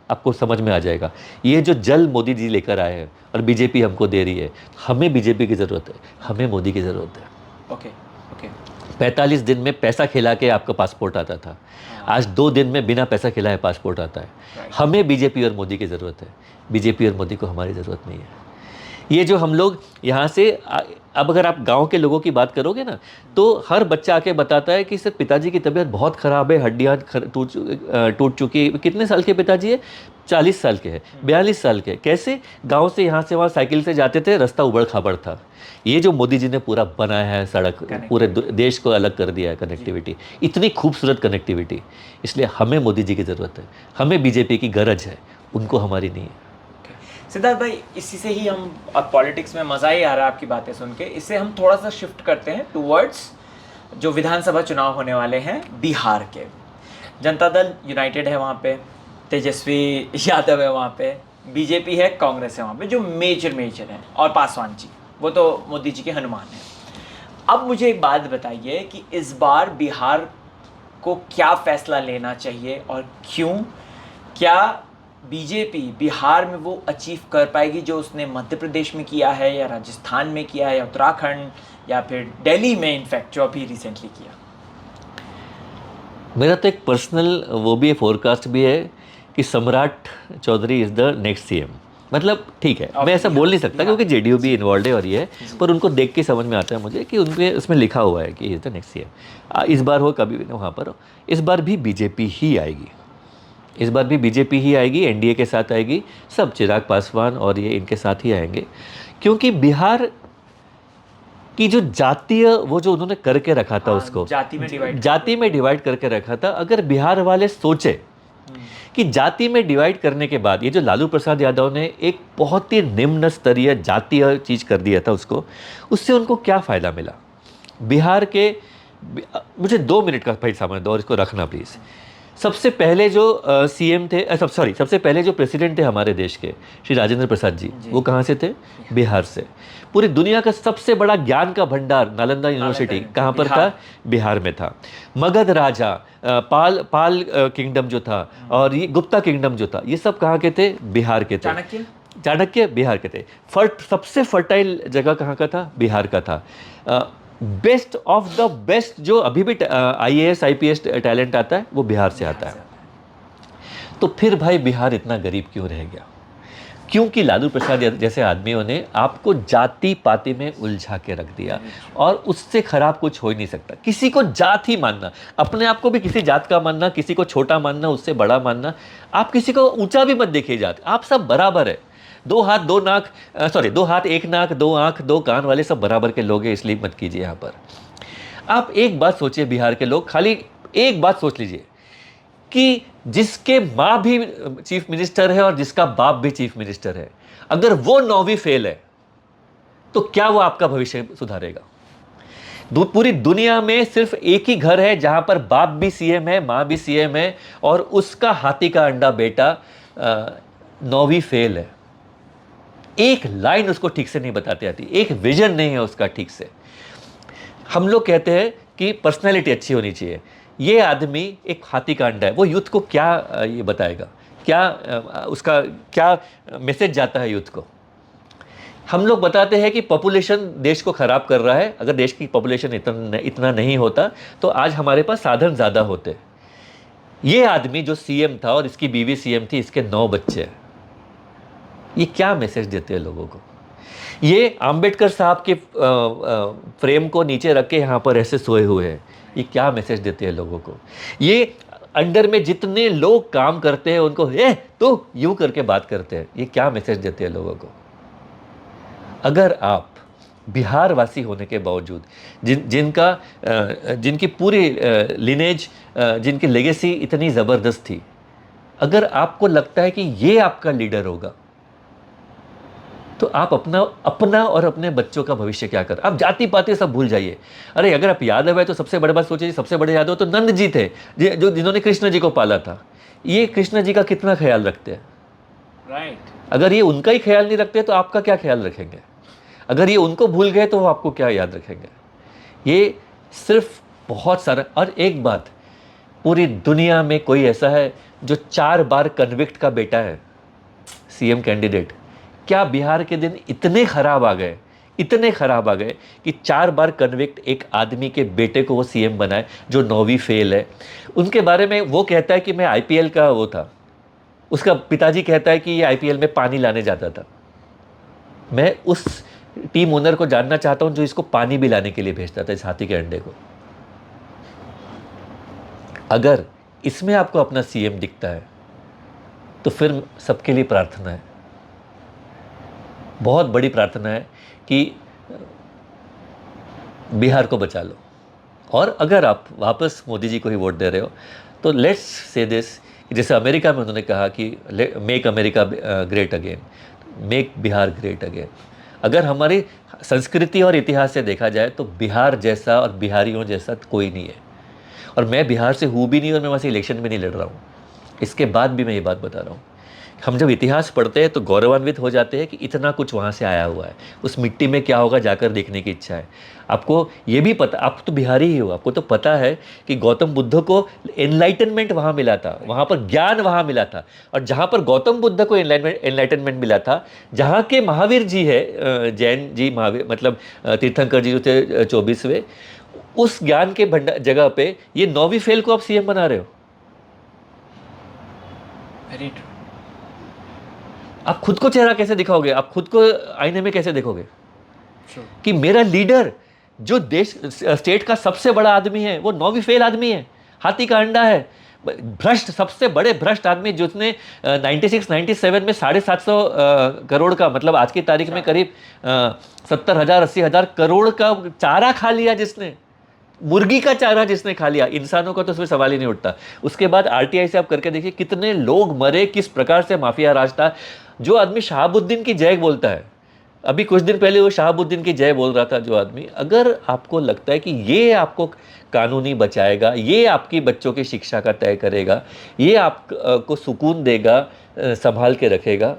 आपको समझ में आ जाएगा। ये जो जल मोदी जी लेकर आए हैं और बीजेपी हमको दे रही है, हमें बीजेपी की ज़रूरत है, हमें मोदी की ज़रूरत है। ओके। ओके। 45 दिन में पैसा खिला के आपका पासपोर्ट आता था, आज 2 दिन में बिना पैसा खिलाए पासपोर्ट आता है। हमें बीजेपी और मोदी की ज़रूरत है, बीजेपी और मोदी को हमारी ज़रूरत नहीं है। ये जो हम लोग यहाँ से, अब अगर आप गांव के लोगों की बात करोगे ना, तो हर बच्चा आके बताता है कि सर पिताजी की तबीयत बहुत ख़राब है, हड्डियाँ टूट चुकी। कितने साल के पिताजी है? 40 साल के हैं, 42 साल के। कैसे? गांव से यहाँ से वहाँ साइकिल से जाते थे, रास्ता उबड़ खाबड़ था। ये जो मोदी जी ने पूरा बनाया है सड़क, पूरे देश को अलग कर दिया है, कनेक्टिविटी, इतनी खूबसूरत कनेक्टिविटी, इसलिए हमें मोदी जी की ज़रूरत है, हमें बीजेपी की गरज है, उनको हमारी नहीं है। सिद्धार्थ भाई, इसी से ही हम, अब पॉलिटिक्स में मज़ा ही आ रहा है आपकी बातें सुन के, इससे हम थोड़ा सा शिफ्ट करते हैं टूवर्ड्स जो विधानसभा चुनाव होने वाले हैं बिहार के। जनता दल यूनाइटेड है वहाँ पे, तेजस्वी यादव है वहाँ पे, बीजेपी है, कांग्रेस है वहाँ पे, जो मेजर हैं, और पासवान जी, वो तो मोदी जी के हनुमान हैं। अब मुझे एक बात बताइए कि इस बार बिहार को क्या फैसला लेना चाहिए और क्यों? क्या बीजेपी बिहार में वो अचीव कर पाएगी जो उसने मध्य प्रदेश में किया है, या राजस्थान में किया है, या उत्तराखंड, या फिर दिल्ली में इनफैक्ट जो अभी रिसेंटली किया? मेरा तो एक पर्सनल वो भी है, फोरकास्ट भी है कि Samrat Choudhary is the next CM. मतलब ठीक है, मैं ऐसा बोल नहीं सकता क्योंकि जेडीयू भी इन्वॉल्व है और ये है, पर उनको देख के समझ में आता है मुझे कि उनके उसमें लिखा हुआ है कि इज़ द नेक्स्ट सीएम। इस बार हो, कभी भी वहाँ पर हो, इस बार भी बीजेपी ही आएगी, इस बार भी बीजेपी ही आएगी, एनडीए के साथ आएगी, सब चिराग पासवान और ये इनके साथ ही आएंगे, क्योंकि बिहार की जो जातीय, वो जो उन्होंने करके रखा था, उसको जाति में डिवाइड करके रखा था। अगर बिहार वाले सोचे कि जाति में डिवाइड करने के बाद ये जो लालू प्रसाद यादव ने एक बहुत ही निम्न स्तरीय जातीय चीज़ कर दिया था उसको, उससे उनको क्या फ़ायदा मिला बिहार के? मुझे 2 मिनट का भाई समय दो और इसको रखना प्लीज़। सबसे पहले जो सीएम थे, सबसे पहले जो प्रेसिडेंट थे हमारे देश के, श्री राजेंद्र प्रसाद जी, वो कहाँ से थे? बिहार से। पूरी दुनिया का सबसे बड़ा ज्ञान का भंडार नालंदा यूनिवर्सिटी कहाँ पर था? बिहार में था। मगध राजा, पाल किंगडम जो था, और ये गुप्ता किंगडम जो था, ये सब कहाँ के थे? बिहार के थे। चाणक्य बिहार के थे। सबसे फर्टाइल जगह कहाँ का था? बिहार का था। बेस्ट ऑफ द बेस्ट जो अभी भी आईएएस आईपीएस टैलेंट आता है, वो बिहार से आता है। तो फिर भाई बिहार इतना गरीब क्यों रह गया? क्योंकि लालू प्रसाद जैसे आदमियों ने आपको जाति पाति में उलझा के रख दिया, और उससे खराब कुछ हो ही नहीं सकता। किसी को जात ही मानना, अपने आप को भी किसी जात का मानना, किसी को छोटा मानना, उससे बड़ा मानना, आप किसी को ऊंचा भी मत देखिए जात, आप सब बराबर है। दो हाथ दो नाक, सॉरी, दो हाथ एक नाक दो आंख दो कान वाले सब बराबर के लोग हैं, इसलिए मत कीजिए यहाँ पर। आप एक बात सोचिए, बिहार के लोग, खाली एक बात सोच लीजिए कि जिसके माँ भी चीफ मिनिस्टर है और जिसका बाप भी चीफ मिनिस्टर है, अगर वो 9वीं फेल है तो क्या वो आपका भविष्य सुधारेगा? पूरी दुनिया में सिर्फ एक ही घर है जहां पर बाप भी सीएम है, माँ भी सीएम है, और उसका हाथी का अंडा बेटा 9वीं फेल है। एक लाइन उसको ठीक से नहीं बताते आती, एक विजन नहीं है उसका ठीक से। हम लोग कहते हैं कि पर्सनैलिटी अच्छी होनी चाहिए। ये आदमी एक हाथी का अंडा है, वो यूथ को क्या ये बताएगा, क्या उसका क्या मैसेज जाता है यूथ को? हम लोग बताते हैं कि पॉपुलेशन देश को ख़राब कर रहा है, अगर देश की पॉपुलेशन इतना नहीं होता तो आज हमारे पास साधन ज़्यादा होते। ये आदमी जो सीएम था और इसकी बीवी सीएम थी, इसके 9 बच्चे हैं, ये क्या मैसेज देते हैं लोगों को? ये आम्बेडकर साहब के फ्रेम को नीचे रख के यहाँ पर ऐसे सोए हुए हैं, ये क्या मैसेज देते हैं लोगों को? ये अंडर में जितने लोग काम करते हैं उनको तो यूं करके बात करते हैं, ये क्या मैसेज देते हैं लोगों को? अगर आप बिहार वासी होने के बावजूद, जिनकी पूरी लिनेज, जिनकी लेगेसी इतनी ज़बरदस्त थी, अगर आपको लगता है कि ये आपका लीडर होगा, तो आप अपना और अपने बच्चों का भविष्य क्या कर? आप जाति पाति सब भूल जाइए। अरे अगर आप यादव है तो सबसे बड़ी बात सोचिए, सबसे बड़े यादव तो नंद जी थे, जिन्होंने कृष्ण जी को पाला था। ये कृष्ण जी का कितना ख्याल रखते हैं? राइट। अगर ये उनका ही ख्याल नहीं रखते तो आपका क्या ख्याल रखेंगे? अगर ये उनको भूल गए तो वो आपको क्या याद रखेंगे? ये सिर्फ बहुत सारा। और एक बात, पूरी दुनिया में कोई ऐसा है जो 4 बार कन्विक्ट का बेटा है सीएम कैंडिडेट? क्या बिहार के दिन इतने खराब आ गए, इतने खराब आ गए कि 4 बार कन्विक्ट एक आदमी के बेटे को वो सीएम बनाए जो 9वीं फेल है? उनके बारे में वो कहता है कि मैं आईपीएल का वो था, उसका पिताजी कहता है कि ये आईपीएल में पानी लाने जाता था। मैं उस टीम ओनर को जानना चाहता हूं जो इसको पानी भी लाने के लिए भेजता था, इस हाथी के अंडे को। अगर इसमें आपको अपना सीएम दिखता है तो फिर सबके लिए प्रार्थना है, बहुत बड़ी प्रार्थना है कि बिहार को बचा लो। और अगर आप वापस मोदी जी को ही वोट दे रहे हो तो लेट्स से दिस, जैसे अमेरिका में उन्होंने कहा कि make America great again, make Bihar great again. अगर हमारी संस्कृति और इतिहास से देखा जाए तो बिहार जैसा और बिहारियों जैसा कोई नहीं है। और मैं बिहार से हूँ भी नहीं और मैं वहाँ से इलेक्शन भी नहीं लड़ रहा हूँ, इसके बाद भी मैं ये बात बता रहा हूँ। हम जब इतिहास पढ़ते हैं तो गौरवान्वित हो जाते हैं कि इतना कुछ वहाँ से आया हुआ है, उस मिट्टी में क्या होगा जाकर देखने की इच्छा है। आपको ये भी पता, आप तो बिहारी ही हो, आपको तो पता है कि गौतम बुद्ध को एनलाइटनमेंट वहाँ मिला था, वहाँ पर ज्ञान वहाँ मिला था। और जहाँ पर गौतम बुद्ध को एनलाइटनमेंट मिला था, जहाँ के महावीर जी है, जैन जी महावीर मतलब तीर्थंकर जी जो थे 24वें, उस ज्ञान के जगह पे ये 9वीं फेल को आप सीएम बना रहे हो। Very true. आप खुद को चेहरा कैसे दिखाओगे? आप खुद को आईने में कैसे देखोगे True. कि मेरा लीडर जो देश स्टेट का सबसे बड़ा आदमी है वो 9वीं फेल आदमी है, हाथी का अंडा है, भ्रष्ट, सबसे बड़े भ्रष्ट आदमी, जिसने 96-97 में 750 करोड़ का, मतलब आज की तारीख में करीब 70,000-80,000 करोड़ का चारा खा लिया, जिसने मुर्गी का चारा जिसने खा लिया, इंसानों का तो उसमें सवाल ही नहीं उठता। उसके बाद आरटीआई से आप करके देखिए कितने लोग मरे, किस प्रकार से माफिया राज था। जो आदमी शहाबुद्दीन की जय बोलता है, अभी कुछ दिन पहले वो शहाबुद्दीन की जय बोल रहा था जो आदमी, अगर आपको लगता है कि ये आपको कानूनी बचाएगा, ये आपकी बच्चों की शिक्षा का तय करेगा, ये आपको सुकून देगा, संभाल के रखेगा,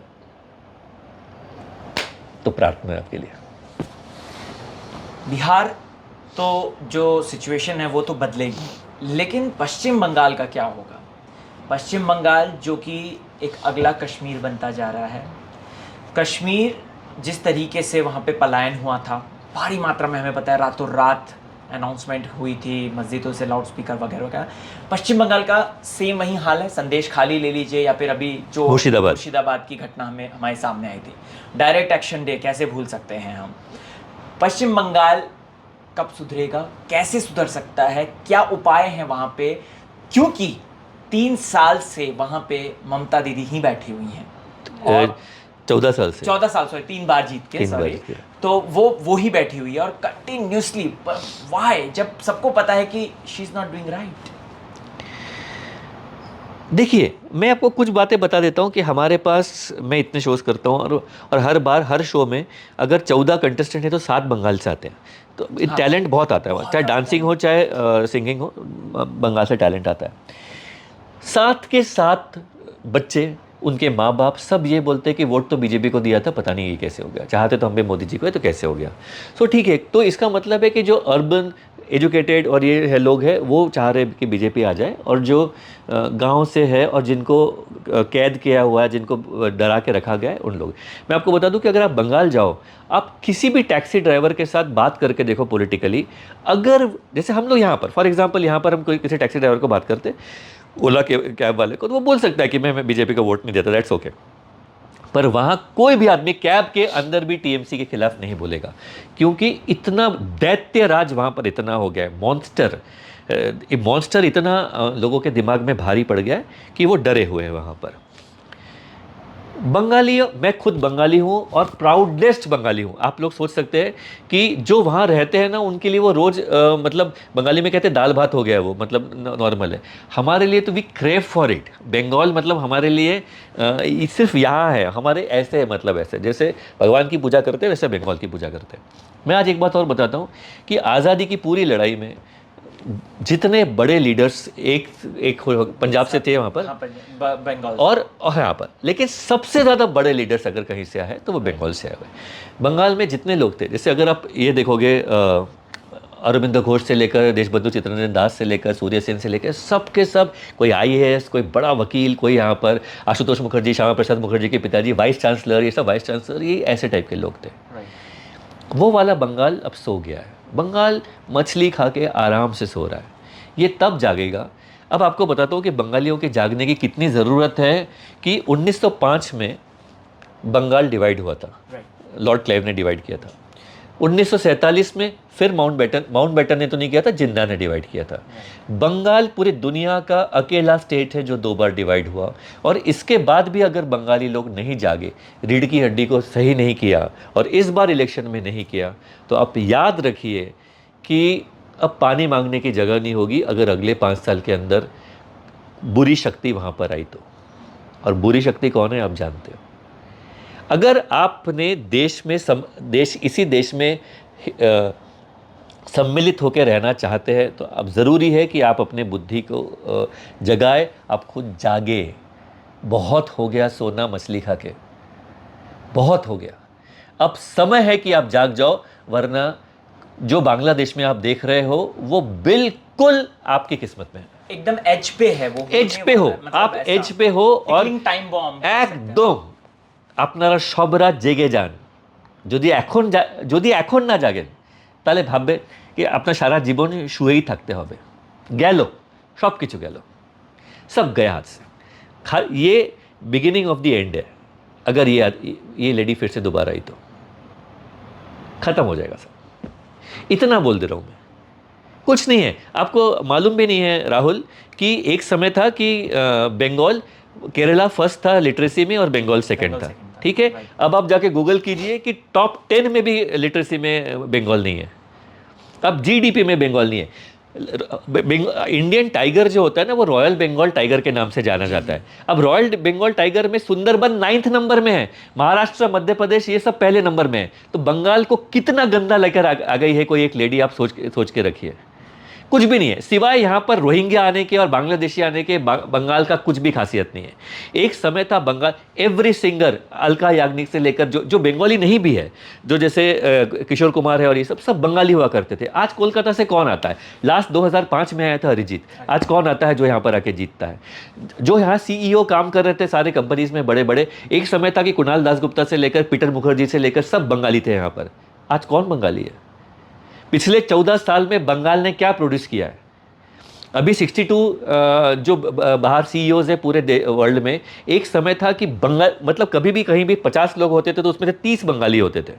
तो प्रार्थना है आपके लिए। बिहार तो जो सिचुएशन है वो तो बदलेगी, लेकिन पश्चिम बंगाल का क्या होगा? पश्चिम बंगाल जो कि एक अगला कश्मीर बनता जा रहा है। कश्मीर जिस तरीके से वहाँ पे पलायन हुआ था, भारी मात्रा में, हमें पता है रातों रात अनाउंसमेंट हुई थी, मस्जिदों से लाउड स्पीकर वगैरह वगैरह। पश्चिम बंगाल का सेम वही हाल है, संदेश खाली ले लीजिए, या फिर अभी जो मुर्शिदाबाद की घटना हमारे सामने आई थी, डायरेक्ट एक्शन डे कैसे भूल सकते हैं हम। पश्चिम बंगाल कब सुधरेगा, कैसे सुधर सकता है, क्या उपाय हैं वहाँ पे, क्योंकि 3 साल से वहाँ पे ममता दीदी ही बैठी हुई हैं और 14 साल से 14 साल, सॉरी 3 बार जीत के, सॉरी, तो वो ही बैठी हुई है और कंटिन्यूसली। व्हाई, जब सबको पता है कि she is not doing right. देखिए, मैं आपको कुछ बातें बता देता हूँ कि हमारे पास, मैं इतने शोज़ करता हूँ और हर बार हर शो में अगर 14 कंटेस्टेंट है तो 7 बंगाल से आते हैं, तो टैलेंट बहुत आता है, चाहे डांसिंग हो चाहे सिंगिंग हो, बंगाल से टैलेंट आता है। 7 के 7 बच्चे, उनके माँ बाप सब ये बोलते हैं कि वोट तो बीजेपी को दिया था, पता नहीं ये कैसे हो गया, चाहते तो हम भी मोदी जी को है, तो कैसे हो गया। सो ठीक है, तो इसका मतलब है कि जो अर्बन एजुकेटेड और ये है लोग हैं वो चाह रहे कि बीजेपी आ जाए, और जो गांव से है और जिनको कैद किया हुआ है, जिनको डरा के रखा गया है, उन लोग। मैं आपको बता दूं कि अगर आप बंगाल जाओ, आप किसी भी टैक्सी ड्राइवर के साथ बात करके देखो पॉलिटिकली, अगर जैसे हम लोग यहाँ पर फॉर एग्जांपल यहाँ पर हम कोई किसी टैक्सी ड्राइवर को बात करते, ओला के कैब वाले को, तो वो बोल सकता है कि मैं बीजेपी को वोट नहीं देता, दैट्स ओके। पर वहाँ कोई भी आदमी कैब के अंदर भी टीएमसी के खिलाफ नहीं बोलेगा, क्योंकि इतना दैत्य राज वहाँ पर इतना हो गया है, मॉन्स्टर इतना लोगों के दिमाग में भारी पड़ गया है कि वो डरे हुए हैं वहाँ पर। बंगाली, मैं खुद बंगाली हूँ और प्राउडेस्ट बंगाली हूँ। आप लोग सोच सकते हैं कि जो वहाँ रहते हैं ना, उनके लिए वो रोज़ मतलब बंगाली में कहते हैं दाल भात हो गया है वो, मतलब नॉर्मल है। हमारे लिए तो we crave for it. Bengal मतलब हमारे लिए सिर्फ यहाँ है, हमारे ऐसे है, मतलब ऐसे जैसे भगवान की पूजा करते हैं वैसे बंगाल की पूजा करते हैं। मैं आज एक बात और बताता हूँ कि आज़ादी की पूरी लड़ाई में जितने बड़े लीडर्स एक पंजाब से थे वहाँ पर, बंगाल और यहाँ पर, लेकिन सबसे ज़्यादा बड़े लीडर्स अगर कहीं से आए तो वो बंगाल से आए हुए। बंगाल में जितने लोग थे, जैसे अगर आप ये देखोगे, अरविंद घोष से लेकर देशबंधु चित्तरंजन दास से लेकर सूर्य सेन से लेकर सबके सब, कोई आईएएस, कोई बड़ा वकील, कोई यहाँ पर आशुतोष मुखर्जी, श्यामा प्रसाद मुखर्जी के पिताजी वाइस चांसलर, ये सब वाइस चांसलर, ये ऐसे टाइप के लोग थे। वो वाला बंगाल अब सो गया है। बंगाल मछली खा के आराम से सो रहा है, ये तब जागेगा। अब आपको बताता हूँ कि बंगालियों के जागने की कितनी ज़रूरत है कि 1905 में बंगाल डिवाइड हुआ था, लॉर्ड क्लाइव ने डिवाइड किया था। 1947 में फिर माउंटबेटन ने तो नहीं किया था, जिन्ना ने डिवाइड किया था। बंगाल पूरी दुनिया का अकेला स्टेट है जो 2 बार डिवाइड हुआ, और इसके बाद भी अगर बंगाली लोग नहीं जागे, रीढ़ की हड्डी को सही नहीं किया और इस बार इलेक्शन में नहीं किया, तो आप याद रखिए कि अब पानी मांगने की जगह नहीं होगी अगर अगले 5 साल के अंदर बुरी शक्ति वहाँ पर आई तो। और बुरी शक्ति कौन है आप जानते हो। अगर आपने इसी देश में सम्मिलित होकर रहना चाहते हैं, तो अब ज़रूरी है कि आप अपने बुद्धि को जगाए, आप खुद जागे। बहुत हो गया सोना मछली खा के, बहुत हो गया। अब समय है कि आप जाग जाओ, वरना जो बांग्लादेश में आप देख रहे हो वो बिल्कुल आपकी किस्मत में है। एकदम एज पे है वो, एज पे हो, मतलब आप एज पे हो, और टाइम बॉम्ब एकदम আপনারা সব রাত জেগে যান। যদি এখন না জাগেন তাহলে ভাববে कि আপনার সারা জীবন শুয়েই থাকতে হবে। গেল, सब কিছু গেল, सब गया हाथ से। ये बिगिनिंग ऑफ द एंड है। अगर ये लेडी फिर से दोबारा आई तो ख़त्म हो जाएगा सब। इतना बोल दे रहा हूँ मैं, कुछ नहीं है। आपको मालूम भी नहीं है राहुल कि एक समय था कि बंगाल, केरला फर्स्ट था लिटरेसी में और बंगाल सेकंड था, ठीक है। अब आप जाके गूगल कीजिए कि टॉप 10 में भी लिटरेसी में बंगाल नहीं है, अब जीडीपी में बंगाल नहीं है। इंडियन टाइगर जो होता है ना, वो रॉयल बंगाल टाइगर के नाम से जाना जाता है। अब रॉयल बंगाल टाइगर में सुंदरबन 9th नंबर में है, महाराष्ट्र, मध्य प्रदेश ये सब पहले नंबर में है। तो बंगाल को कितना गंदा लेकर आ गई है कोई एक लेडी, आप सोच के रखिए। कुछ भी नहीं है, सिवाय यहाँ पर रोहिंग्या आने के और बांग्लादेशी आने के बंगाल का कुछ भी खासियत नहीं है। एक समय था बंगाल, एवरी सिंगर, अलका याग्निक से लेकर जो बंगाली नहीं भी है, जो जैसे किशोर कुमार है और ये सब बंगाली हुआ करते थे। आज कोलकाता से कौन आता है? लास्ट 2005 में आया था अरिजीत, आज कौन आता है जो यहाँ पर आके जीतता है? जो यहाँ CEO काम कर रहे थे सारे कंपनीज में बड़े बड़े, एक समय था कि कुणाल दास गुप्ता से लेकर पीटर मुखर्जी से लेकर सब बंगाली थे यहाँ पर। आज कौन बंगाली है? पिछले 14 साल में बंगाल ने क्या प्रोड्यूस किया है? अभी 62 जो बाहर सीईओज है पूरे वर्ल्ड में, एक समय था कि बंगाल मतलब कभी भी कहीं भी 50 लोग होते थे तो उसमें से 30 बंगाली होते थे।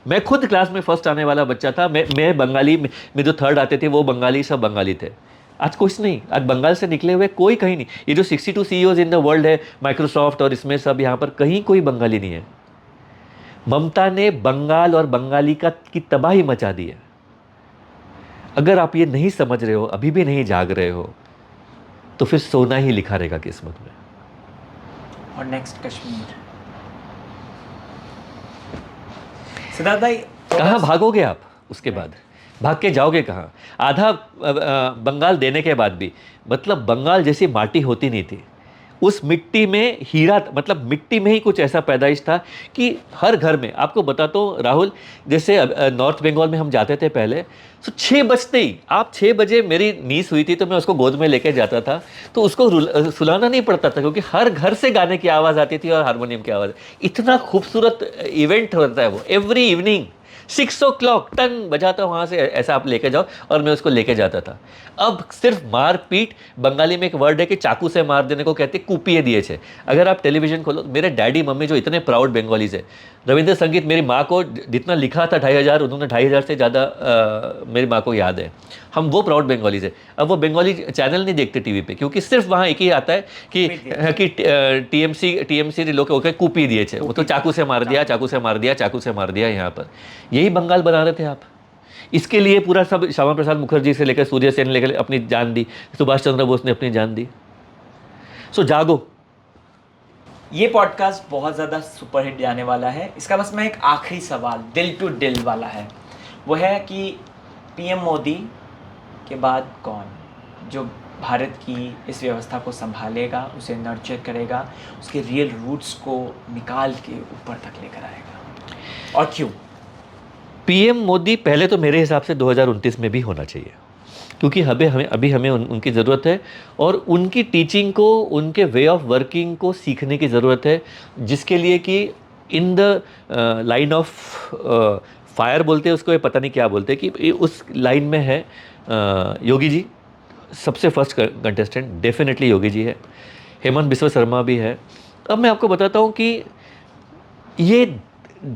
मैं खुद क्लास में फर्स्ट आने वाला बच्चा था, मैं बंगाली में जो थर्ड आते थे वो बंगाली, सब बंगाली थे। आज कुछ नहीं, आज बंगाल से निकले हुए कोई कहीं नहीं। ये जो 62 सीईओज इन द वर्ल्ड है, माइक्रोसॉफ्ट और इसमें सब, यहाँ पर कहीं कोई बंगाली नहीं है। ममता ने बंगाल और बंगाली की तबाही मचा दी है। अगर आप ये नहीं समझ रहे हो, अभी भी नहीं जाग रहे हो, तो फिर सोना ही लिखा रहेगा किस्मत में। और नेक्स्ट कश्मीर। सिद्धार्थ भाई, कहाँ भागोगे आप उसके बाद? भाग के जाओगे कहाँ? आधा बंगाल देने के बाद भी, मतलब बंगाल जैसी माटी होती नहीं थी। उस मिट्टी में हीरा, मतलब मिट्टी में ही कुछ ऐसा पैदाइश था कि हर घर में, आपको बताता हूँ राहुल, जैसे नॉर्थ बंगाल में हम जाते थे पहले, तो 6 बजते ही, आप 6 बजे, मेरी नीस हुई थी तो मैं उसको गोद में लेके जाता था, तो उसको सुलाना नहीं पड़ता था क्योंकि हर घर से गाने की आवाज़ आती थी और हारमोनियम की आवाज़। इतना खूबसूरत इवेंट होता है वो, एवरी इवनिंग 6 o'clock टन बजाता, वहाँ से ऐसा आप लेके जाओ, और मैं उसको लेके जाता था। अब सिर्फ मार पीट, बंगाली में एक वर्ड है कि चाकू से मार देने को कहते, कुपिए दिए छे। अगर आप टेलीविजन खोलो, मेरे डैडी मम्मी जो इतने प्राउड बंगालीज है, रविंद्र संगीत, मेरी माँ को जितना लिखा था 2500, उन्होंने 2500 से ज़्यादा मेरी माँ को याद है। हम वो प्राउड बंगालीज है। अब वो बंगाली चैनल नहीं देखते टीवी पे, क्योंकि सिर्फ वहाँ एक ही आता है कि टीएमसी लोग ओके कूपी दिए थे, वो तो चाकू से मार दिया, चाकू से मार दिया, चाकू से मार दिया। यहाँ पर यही बंगाल बना रहे थे आप। इसके लिए पूरा सब, श्यामा प्रसाद मुखर्जी से लेकर सूर्य सेन लेकर अपनी जान दी, सुभाष चंद्र बोस ने अपनी जान दी। सो जागो। ये पॉडकास्ट बहुत ज़्यादा सुपरहिट जाने वाला है। इसका बस मैं एक आखिरी सवाल दिल टू दिल वाला है, वो है कि पीएम मोदी के बाद कौन जो भारत की इस व्यवस्था को संभालेगा, उसे नर्चर करेगा, उसके रियल रूट्स को निकाल के ऊपर तक लेकर आएगा, और क्यों? पीएम मोदी पहले तो मेरे हिसाब से 2029 में भी होना चाहिए, क्योंकि अभी हमें उनकी ज़रूरत है, और उनकी टीचिंग को, उनके वे ऑफ वर्किंग को सीखने की ज़रूरत है, जिसके लिए कि in the line of fire बोलते हैं उसको, ये पता नहीं क्या बोलते हैं, कि उस लाइन में है योगी जी, सबसे फर्स्ट कंटेस्टेंट डेफिनेटली योगी जी है, हेमंत बिस्वा शर्मा भी है। अब मैं आपको बताता हूँ कि ये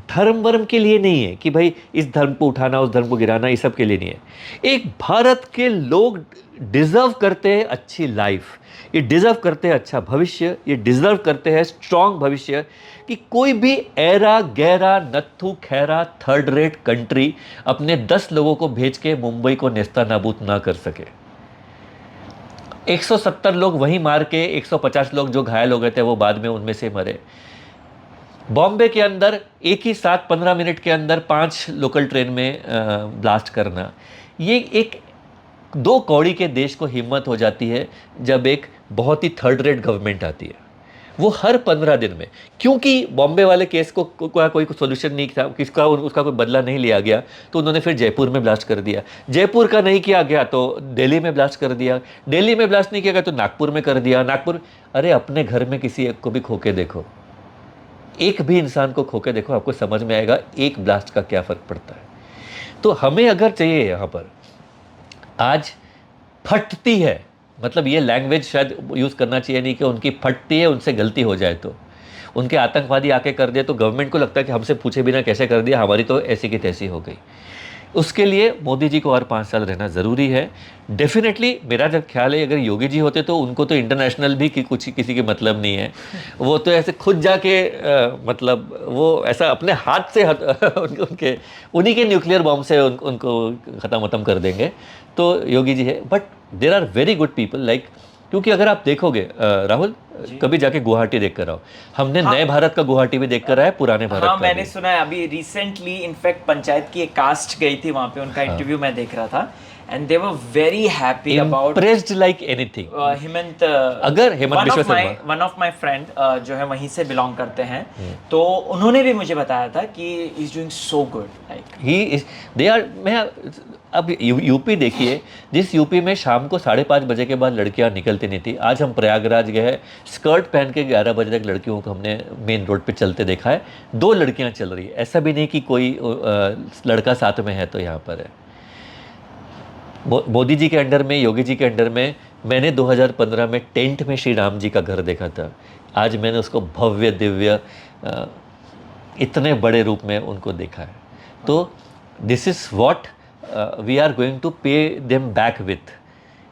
धर्म वर्म के लिए नहीं है कि भाई इस धर्म को उठाना, उस धर्म को गिराना, ये सब के लिए नहीं है। एक भारत के लोग डिज़र्व करते हैं अच्छी लाइफ, ये डिज़र्व करते हैं अच्छा भविष्य, ये डिज़र्व करते हैं स्ट्रॉन्ग भविष्य, कि कोई भी ऐरा गैरा नत्थु खैरा थर्ड रेट कंट्री अपने 10 लोगों को भेज के मुंबई को नेस्ता नाबूद ना कर सके। 170 लोग वहीं मार के, 150 लोग जो घायल हो गए थे वो बाद में उनमें से मरे। बॉम्बे के अंदर एक ही साथ 15 मिनट के अंदर 5 लोकल ट्रेन में ब्लास्ट करना, ये एक 2 कौड़ी के देश को हिम्मत हो जाती है जब एक बहुत ही थर्ड रेट गवर्नमेंट आती है। वो हर 15 दिन में, क्योंकि बॉम्बे वाले केस को कोई सोल्यूशन नहीं था, उसका कोई बदला नहीं लिया गया, तो उन्होंने फिर जयपुर में ब्लास्ट कर दिया। जयपुर का नहीं किया गया तो दिल्ली में ब्लास्ट कर दिया, दिल्ली में ब्लास्ट नहीं किया गया तो नागपुर में कर दिया, नागपुर। अरे अपने घर में किसी एक को भी खोके देखो, एक भी इंसान को खोके देखो, आपको समझ में आएगा एक ब्लास्ट का क्या फ़र्क पड़ता है। तो हमें अगर चाहिए यहाँ पर आज फटती है, मतलब ये लैंग्वेज शायद यूज़ करना चाहिए नहीं कि उनकी फटती है, उनसे गलती हो जाए तो उनके आतंकवादी आके कर दे तो गवर्नमेंट को लगता है कि हमसे पूछे बिना कैसे कर दिया, हमारी तो ऐसी की तैसी हो गई। उसके लिए मोदी जी को और 5 साल रहना ज़रूरी है। डेफिनेटली मेरा जब ख्याल है, अगर योगी जी होते तो उनको तो इंटरनेशनल भी किसी के मतलब नहीं है, वो तो ऐसे खुद जाके मतलब वो ऐसा अपने हाथ से उन्हीं के न्यूक्लियर बॉम्ब से उनको ख़त्म कर देंगे। तो योगी जी है, but there are very good people like, क्योंकि अगर आप देखोगे राहुल, कभी जाके गुवाहाटी देख कर आओ। हमने नए भारत का गुवाहाटी भी देख कर आया, पुराने भारत का मैंने सुना है अभी रिसेंटली, इनफैक्ट पंचायत की एक कास्ट गई थी वहां पे, उनका इंटरव्यू मैं देख रहा था, and they were very happy about, impressed like anything. Hemant, अगर Hemant Biswa Sharma, one of my friend जो है वहीं से बिलोंग करते हैं, तो उन्होंने भी मुझे बताया था कि he is doing so good, like he is, they are. मैं अब यूपी देखिए, जिस यूपी में शाम को 5:30 बजे के बाद लड़कियां निकलती नहीं थी, आज हम प्रयागराज गए, स्कर्ट पहन के 11 बजे तक लड़कियों को हमने मेन रोड पे चलते देखा है। 2 लड़कियां चल रही है, ऐसा भी नहीं कि कोई लड़का साथ में है तो यहाँ पर है। मोदी जी के अंडर में, योगी जी के अंडर में मैंने 2015 में टेंट में श्री राम जी का घर देखा था। आज मैंने उसको भव्य दिव्य इतने बड़े रूप में उनको देखा है। तो this is what we are going to pay them back with.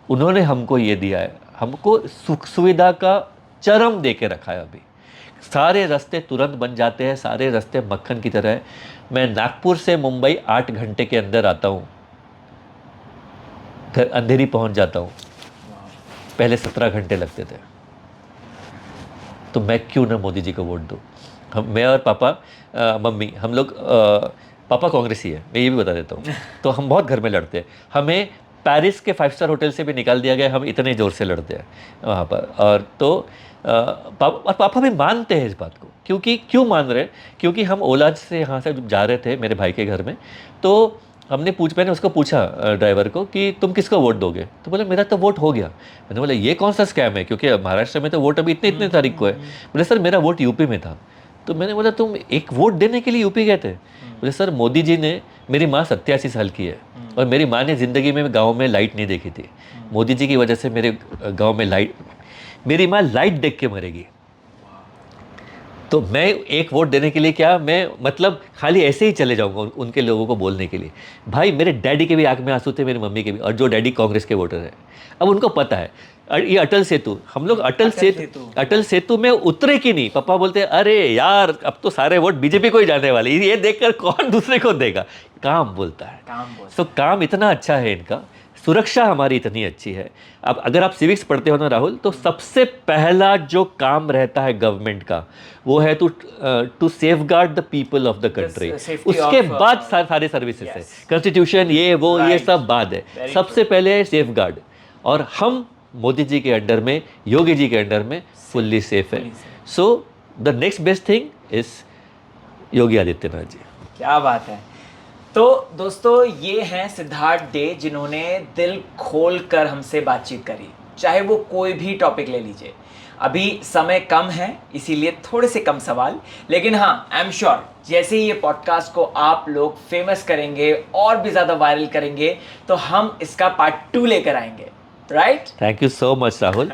उन्होंने हमको ये दिया है, हमको सुख सुविधा का चरम दे के रखा है। अभी सारे रास्ते तुरंत बन जाते हैं, सारे रास्ते मक्खन की तरह है। मैं नागपुर से मुंबई 8 घंटे के अंदर आता हूँ, घर अंधेरी पहुँच जाता हूँ। पहले 17 घंटे लगते थे। तो मैं क्यों ना मोदी जी को वोट दूँ। मैं और पापा मम्मी हम लोग पापा कांग्रेसी है, मैं ये भी बता देता हूँ। तो हम बहुत घर में लड़ते हैं। हमें पेरिस के 5 स्टार होटल से भी निकाल दिया गया, हम इतने ज़ोर से लड़ते हैं वहाँ पर। और तो पापा भी मानते हैं इस बात को। क्यों मान रहे हैं? क्योंकि हम ओला से यहाँ से जा रहे थे मेरे भाई के घर में, तो मैंने उसको पूछा ड्राइवर को कि तुम किसको वोट दोगे? तो बोले मेरा तो वोट हो गया। मैंने बोला ये कौन सा स्कैम है, क्योंकि महाराष्ट्र में तो वोट अभी इतने तारीख को है। बोले सर मेरा वोट यूपी में था। तो मैंने बोला तुम एक वोट देने के लिए यूपी गए थे? बोले सर मोदी जी ने, मेरी माँ 87 साल की है और मेरी माँ ने ज़िंदगी में गाँव में लाइट नहीं देखी थी। मोदी जी की वजह से मेरे गाँव में लाइट, मेरी माँ लाइट देख के मरेगी। तो मैं एक वोट देने के लिए क्या, मैं मतलब खाली ऐसे ही चले जाऊंगा उनके लोगों को बोलने के लिए। भाई मेरे डैडी के भी आंख में आंसू थे, मेरी मम्मी के भी, और जो डैडी कांग्रेस के वोटर है। अब उनको पता है ये अटल सेतु, हम लोग अटल सेतु में उतरे कि नहीं। पापा बोलते अरे यार अब तो सारे वोट बीजेपी को ही जाने वाले, ये देखकर कौन दूसरे को देगा। काम बोलता है। तो काम इतना अच्छा है इनका, सुरक्षा हमारी इतनी अच्छी है। अब अगर आप सिविक्स पढ़ते हो ना राहुल, तो सबसे पहला जो काम रहता है गवर्नमेंट का वो है to safeguard the people of the country. उसके बाद सारे सर्विसेज है, कॉन्स्टिट्यूशन ये वो ये सब बाद है। सबसे पहले है सेफगार्ड। और हम मोदी जी के अंडर में, योगी जी के अंडर में फुल्ली सेफ है। So the next best thing is Yogi Adityanath ji. क्या बात है। तो दोस्तों ये हैं सिद्धार्थ डे, जिन्होंने दिल खोल कर हमसे बातचीत करी, चाहे वो कोई भी टॉपिक ले लीजिए। अभी समय कम है इसीलिए थोड़े से कम सवाल, लेकिन हाँ आई एम श्योर जैसे ही ये पॉडकास्ट को आप लोग फेमस करेंगे और भी ज़्यादा वायरल करेंगे तो हम इसका पार्ट 2 लेकर आएंगे, right? Thank you so much Rahul.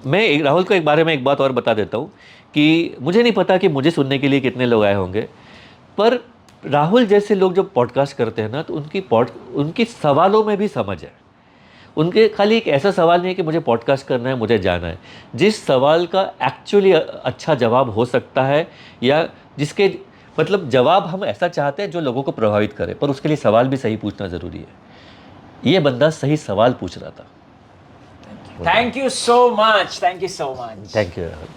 मैं राहुल को एक बारे में एक बात और बता देता हूँ कि मुझे नहीं पता कि मुझे सुनने के लिए कितने लोग आए होंगे, पर राहुल जैसे लोग जो पॉडकास्ट करते हैं ना, तो उनकी सवालों में भी समझ है। उनके खाली एक ऐसा सवाल नहीं है कि मुझे पॉडकास्ट करना है, मुझे जाना है। जिस सवाल का एक्चुअली अच्छा जवाब हो सकता है, या जिसके मतलब जवाब हम ऐसा चाहते हैं जो लोगों को प्रभावित करे, पर उसके लिए सवाल भी सही पूछना ज़रूरी है। ये बंदा सही सवाल पूछ रहा था। Thank you so much. Thank you Rahul.